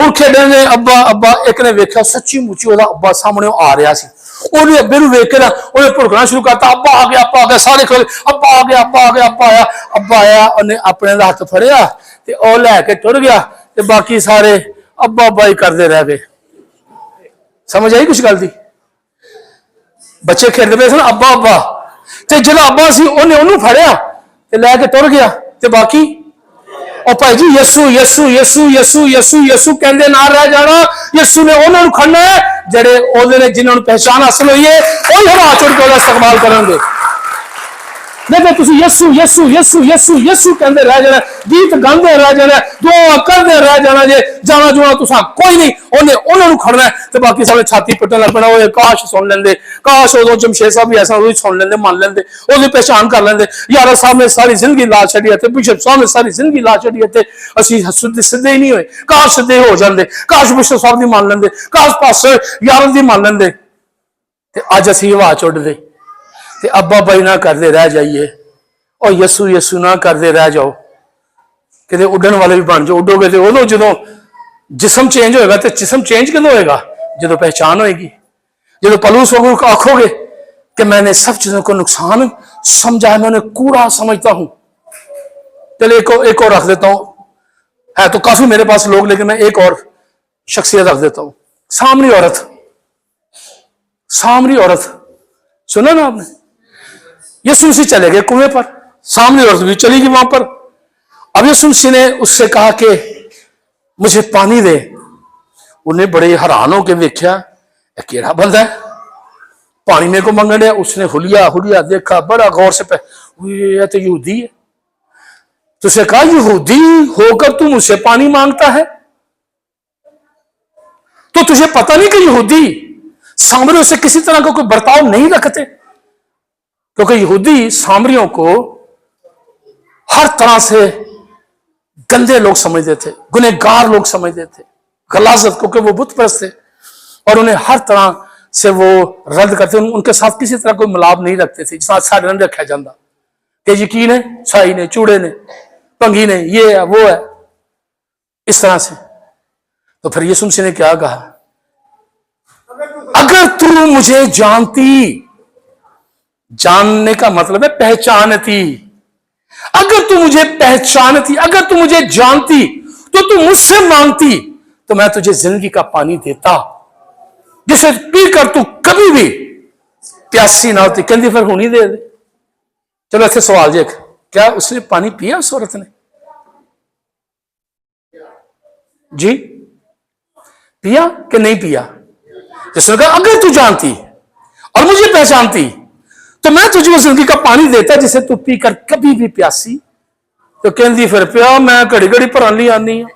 हुण खेडन ने अब्बा अब्बा, एक ने वेख्या सच्ची मुची ओहदा अब्बा सामने आ रहा सी। ओहदे अब्बे नूं वेख के ना ओहने भुड़कना शुरू करता, अब्बा आ गया, अब्बा आ गया। सारे खोले, अब्बा आ गया, अब्बा आ गया, अब्बा आया। अब्बा आया, उन्हें अपने हथ फड़िया ते ओह लैके टुर गया, ते बाकी सारे अब्बा अब्बा ही करते रह गए। समझ आई कुछ गल दी? बच्चे खेलते पे सन अब्बा अब्बा, ते जिहड़ा अब्बा सी उन्हें ओहनूं फड़िया ते लैके टुर गया, ते बाकी और भाई जी यसू यसू यसू यसू यसू यसू कहते ना रह जाना। यसू ने उन्होंने खड़ना है जेडे ओहदे ने, जिन्होंने पहचान हासिल हुई है, वही हवा चढ़ के इस्तेमाल करेंगे। देखो तुम यसू यसू यसू यसू यसू कहते रह जाना, गीत गाते रह जाना, दुआ करते रह जाना, जे जाना जुना तुसा कोई नहीं। उन्होंने खड़ना है, तो बाकी सारे छाती पिटन लग पैना, काश सुन लेंदे, काश उदों जमशेद साहब भी ऐसा सुन लेंदे, मान लेंदे, उसकी पहचान कर लेंदे। यार साहब ने सारी जिंदगी ला छड़ी है, बिशप साहब ने सारी जिंदगी ला छड़ी है, असी सीधे ही नहीं हुए। काश सीधे हो जाते, काश बिशप साहब की मान लेंदे, काश पास्टर यार की मान लेंदे। अज असी हवा चुडदे ते अब्बा बाई ना करते रह जाइए, और यसू यसू ना करते रह जाओ, कि उड़न वाले भी बन जाओ। उडोगे तो उदों जो जिसम चेंज होएगा, तो जिसम चेंज कदों होएगा? जो पहचान होएगी। जो पलूस वांगू आखोगे कि मैंने सब चीजों को नुकसान समझा है, मैंने कूड़ा समझता हूं। चलिए एक और रख देता हूं, है तो काफी मेरे पास लोग, लेकिन मैं एक और शख्सियत रख देता हूं। सामरी औरत, सामरी औरत सुना ना आपने? यसू मसीह चले गए कुएं पर, सामने औरत भी चली गई वहां पर। अब यसू मसीह ने उससे कहा कि मुझे पानी दे। उन्हें बड़े हैरान होकर देखा, केड़ा बंदा है पानी मेरे को मंगन है। उसने हुलिया हुलिया देखा, बड़ा गौर से ये तो यहूदी है। तो उसे कहा, यहूदी होकर तू मुझसे पानी मांगता है? तो तुझे पता नहीं कि यहूदी सामरियों से किसी तरह का कोई बर्ताव नहीं रखते? क्योंकि यहूदी सामरियों को हर तरह से गंदे लोग समझते थे, गुनहगार लोग समझते थे, गलाजत, क्योंकि वो बुत परस्त थे, और उन्हें हर तरह से वो रद्द करते। उनके साथ किसी तरह कोई मिलाप नहीं रखते थे, जिस सारे नहीं रखा जाता कि यकीन है छाई ने, चूड़े ने, भंगी ने, ये है वो है, इस तरह से। तो फिर यीशु मसीह ने क्या कहा? अगर तू मुझे जानती, जानने का मतलब है पहचानती, अगर तू मुझे पहचानती, अगर तू मुझे जानती, तो तू मुझसे मांगती तो मैं तुझे जिंदगी का पानी देता, जिसे पीकर तू कभी भी प्यासी ना होती। कहती फिर हुनी दे दे। चलो ऐसे सवाल जे, क्या उसने पानी पिया उस औरत ने? जी, पिया कि नहीं पिया? जिसने कहा अगर तू जानती और मुझे पहचानती तो मैं तुझे उस जिंदगी का पानी देता जिसे तू पीकर कभी भी प्यासी। तो कहती फिर पिया मैं घड़ी घड़ी भरन ली आनी हाँ,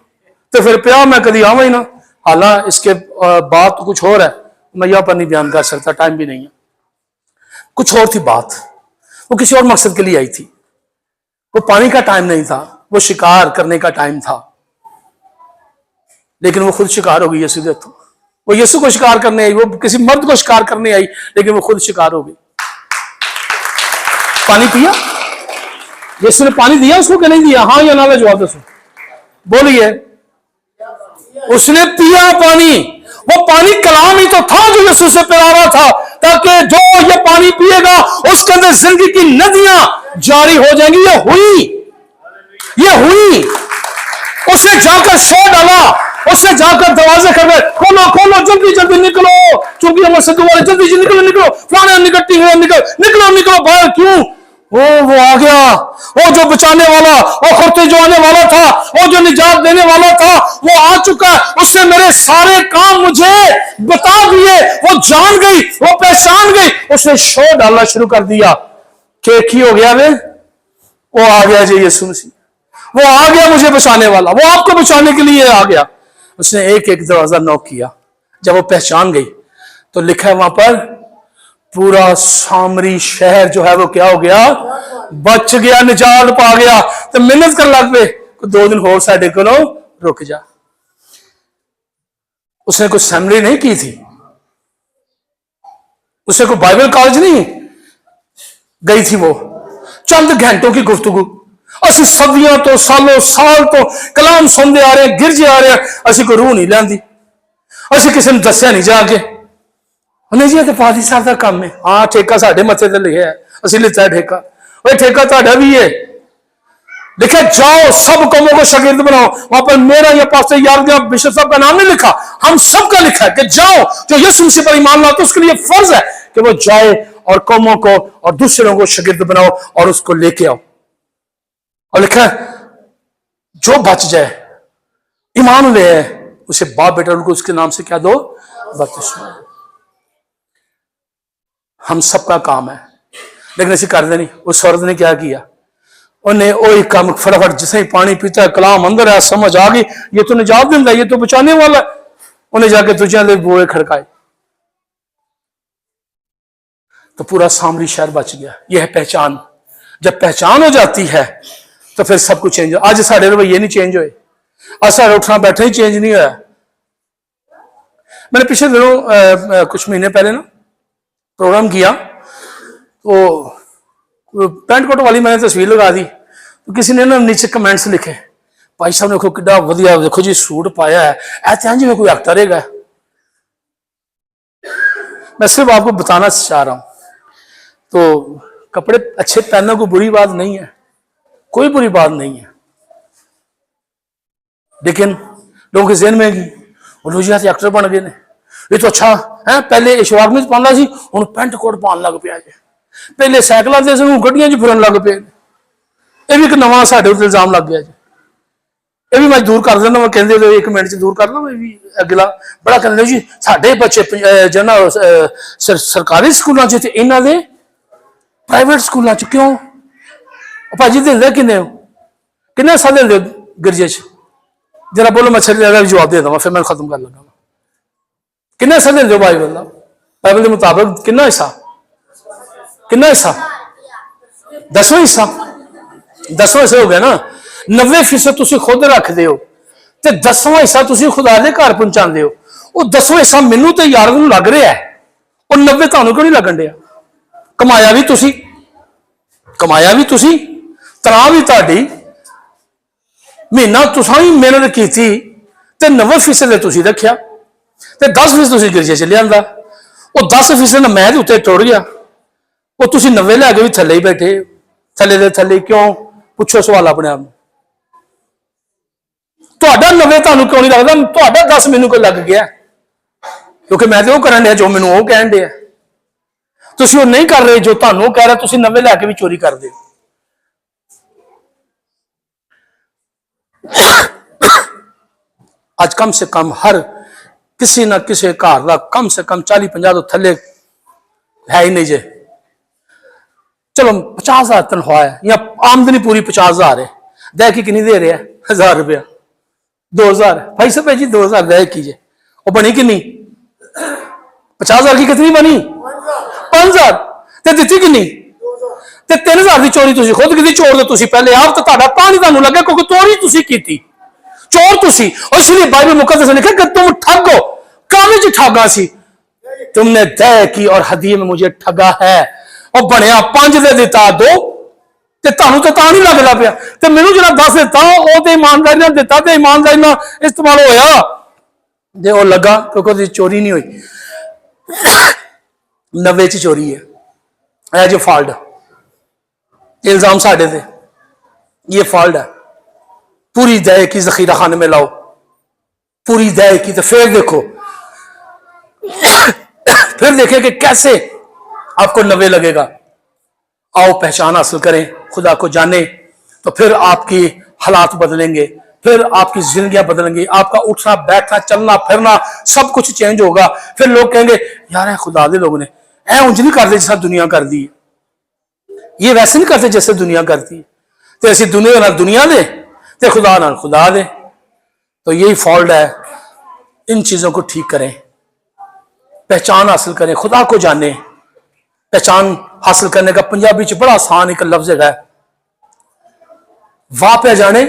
तो फिर पिया मैं कभी आवा ही ना। हालांकि इसके बात तो कुछ और है, मैं यहाँ पर नहीं बयान कर सकता, टाइम भी नहीं है। कुछ और थी बात, वो किसी और मकसद के लिए आई थी। वो पानी का टाइम नहीं था, वो शिकार करने का टाइम था। लेकिन वो खुद शिकार हो गई यीशु के हाथों। वो यीशु को शिकार करने आई, वो किसी मर्द को शिकार करने आई, लेकिन वो खुद शिकार हो गई। पानी पिया? यीशु ने पानी दिया उसको कि नहीं दिया? हाँ या ना का जवाब दो, बोलिए। उसने पिया पानी। वो पानी कलाम ही तो था जो यीशु से पिला रहा था, ताकि जो ये पानी पिएगा उसके अंदर जिंदगी की नदियां जारी हो जाएंगी। ये हुई। उसने जाकर शोर डाला, उसने जाकर दरवाजे कर गए, खोलो खोलो जल्दी जल्दी निकलो, चूंकि हमारे सिद्धू वाले जल्दी जल्दी निकलो निकलो, फलाने निकलती है, निकलो निकलो बाहर। क्यों? वो आ गया, वो जो बचाने वाला, वो खुर्ते जो आने वाला था, वो जो निजात देने वाला था, वो आ चुका। उसने मेरे सारे काम मुझे बता दिए, वो जान गई, वो पहचान गई। उसने शोर डालना शुरू कर दिया कि हो गया वे, वो आ गया जी यीशु मसीह, वो आ गया मुझे बचाने वाला, वो आपको बचाने के लिए आ गया। उसने एक एक दरवाजा नॉक किया। जब वो पहचान गई तो लिखा है वहां पर, पूरा सामरी शहर जो है वो क्या हो गया? बच गया, निजात पा गया। तो मेहनत कर लग पे 2 दिन होर साडे कोलों रुक जा। उसने कोई सेमिनरी नहीं की थी, उसने कोई बाइबल कॉलेज नहीं गई थी। वो चंद घंटों की गुफ्तगू, असि सदियों तो सालों साल तो कलाम सुनते आ रहे हैं, गिरजे आ रहे हैं, असि कोई रूह नहीं लैंदी, असि किसी ने दसिया नहीं जाके। नहीं जी तो पादी साहब का काम है। हाँ ठेका साढ़े मथे ते लिखा है, असि लिता है ठेका। वही ठेका ताड़ा भी है, लिखा जाओ सब कौमों को शागिर्द बनाओ। वहां पर मेरा या पास्टर यार बिशप साहब का नाम नहीं लिखा, हम सबका लिखा है कि जाओ जो यीशु मसीह पर ईमान लाता, उसके लिए फर्ज है कि वो जाए और कौमों को और दूसरों को शागिर्द बनाओ और उसको लेके आओ। और लिखा है जो बच जाए, ईमान ले उसे बाप बेटा उनको उसके नाम से क्या दो? बपतिस्मा। हम सबका काम है, लेकिन ऐसी कर देनी। उस औरत ने क्या किया? उन्हें वही काम फटाफट, जिसे ही पानी पीता है कलाम अंदर है, समझ आ गई ये तो निजात देता है, ये तो बचाने वाला है। उन्हें जाके तुझे ले बुए खड़काए तो पूरा सामरी शहर बच गया। यह है पहचान। जब पहचान हो जाती है तो फिर सब कुछ चेंज हो। आज साढ़े रवैये नहीं चेंज हुए, आज साढ़े उठना बैठना ही चेंज नहीं होया। मैंने पिछले दिनों कुछ महीने पहले ना प्रोग्राम किया, तो पैंट कोट वाली मैंने तस्वीर लगा दी, तो किसी ने ना नीचे कमेंट्स लिखे, भाई साहब देखो कितना वधिया, देखो जी सूट पाया है, ऐसे जिन्हें कोई एक्टर रहेगा। मैं सिर्फ आपको बताना चाह रहा हूं, तो कपड़े अच्छे पहनना कोई बुरी बात नहीं है, कोई बुरी बात नहीं है। लेकिन लोगों के जहन में लो जी एक्टर बन गए ने, ये तो अच्छा है। पहले इशवाक में पाना सी, हुण पैंट कोट पान लग पिया जी। पहले सैकलों से गड्डियां च फिरन लग पे। ये भी एक नवा साडे उत्ते इल्जाम लग गया जी। ये भी मैं दूर कर देना, मैं कहते 1 मिनट च दूर कर दूं। भी अगला बड़ा कहते जी साडे बच्चे जना सरकारी स्कूलों च, इन्हां दे प्राइवेट स्कूलों च क्यों? भाजी दिंदे किन्ने हो, किन्ने हिस्सा दिंदे हो गिरजे च? जरा बोलो, मैं भी जवाब दे देवां, फिर मैं खत्म कर लगा। किन्ना हिस्सा देंदे हो बाइबल का? बाइबल के मुताबिक किन्ना हिस्सा? किन्ना हिस्सा? 10वां हिस्सा। 10वां हिस्सा हो गया ना। 90% तुसी खुद रखते हो, ते 10वां हिस्सा तुसी खुदा दे घर पहुंचाते हो। वो 10वां हिस्सा मैनू तो यार लग रहा है, और 90 तुहानू क्यों नहीं लगन दिया? कमाया भी तुसी, कमाया भी तुसी, तना भी तुहाडी, महीना तुसां ही मेहनत की थी, ते 90% तुसी रखिया, ते 10% तुसी गिरजे च लिया। वो 10% मैं उत्ते टुट गया, वो तुसी 90 लैके भी थले ही बैठे, थले दे थले। क्यों? पुछो सवाल अपने आप। तुहाडा 90 तुहानू क्यों नहीं लगता? तुहाडा 10 मैनू कोई लग गया, क्योंकि मैं तो वो करन दिया जो मैनू वो कहन दिया। तुसी वो नहीं कर रहे जो तुहानू कह रहा, तुसी नवे लैके भी चोरी कर दे। आज कम से कम हर किसी ना किसी घर का कम से कम 40-50 तो थले है ही नहीं जे। चलो 50,000 तनख्वाह है या आमदनी पूरी 50,000 है, दे की कितनी दे रहे हैं? 1000 रुपया, 2000 भाई सब जी 2000 दे की जे, वो बनी कितनी? 50,000 की कितनी बनी? 5000 ते दिती कितनी? ते 3000 की चोरी तुसी खुद की चोर दो तुसी पहले आप तो ताड़ा पानी तुहानू लगे क्योंकि चोरी तुसी की, चोर तुसी। और इसलिए बाइबल मुकद्दस में लिखा कि तुम ठगो, काम च ठगा सी, तुमने दे की और हदीये में मुझे ठगा है, और बनया 5 दे दिता 2 ते तुहानू तो तां नहीं लगदा पिया, ते मैनू जरा 10 दिता वो तो ईमानदारी नाल दिता ते ईमानदारी नाल इस्तेमाल होया ते वो लगा क्योंकि चोरी नहीं हुई। 90 च चोरी है, जो फॉल्ट इल्जाम साढ़े थे, ये फॉल्ट है। पूरी दया की जखीरा खाने में लाओ, पूरी दया की, तो फिर देखो फिर देखें कि कैसे आपको 90 लगेगा। आओ पहचान हासिल करें, खुदा को जाने, तो फिर आपकी हालात बदलेंगे, फिर आपकी जिंदगियां बदलेंगी, आपका उठना बैठना चलना फिरना सब कुछ चेंज होगा। फिर लोग कहेंगे यार खुदा दे लोग ने ऐ उंज नहीं करते जैसा दुनिया कर दी, ये वैसे नहीं करते जैसे दुनिया करती है, तो ऐसी दुनिया ना दुनिया दे ते खुदा ना खुदा दे। तो यही फॉल्ट है, इन चीजों को ठीक करें, पहचान हासिल करें, खुदा को जाने। पहचान हासिल करने का पंजाबी च बड़ा आसान एक लफ्ज है, वाह पे जाने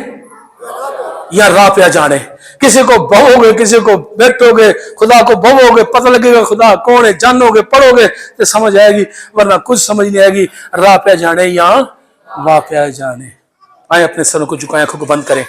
या राह पे जाने। किसी को बहोगे, किसी को बैठोगे, खुदा को बहोगे, पता लगेगा खुदा कौन है, जानोगे पढ़ोगे तो समझ आएगी, वरना कुछ समझ नहीं आएगी। राह पे जाने या वाह पे जाने। आए अपने सरों को झुकाएं, आंखों को बंद करें।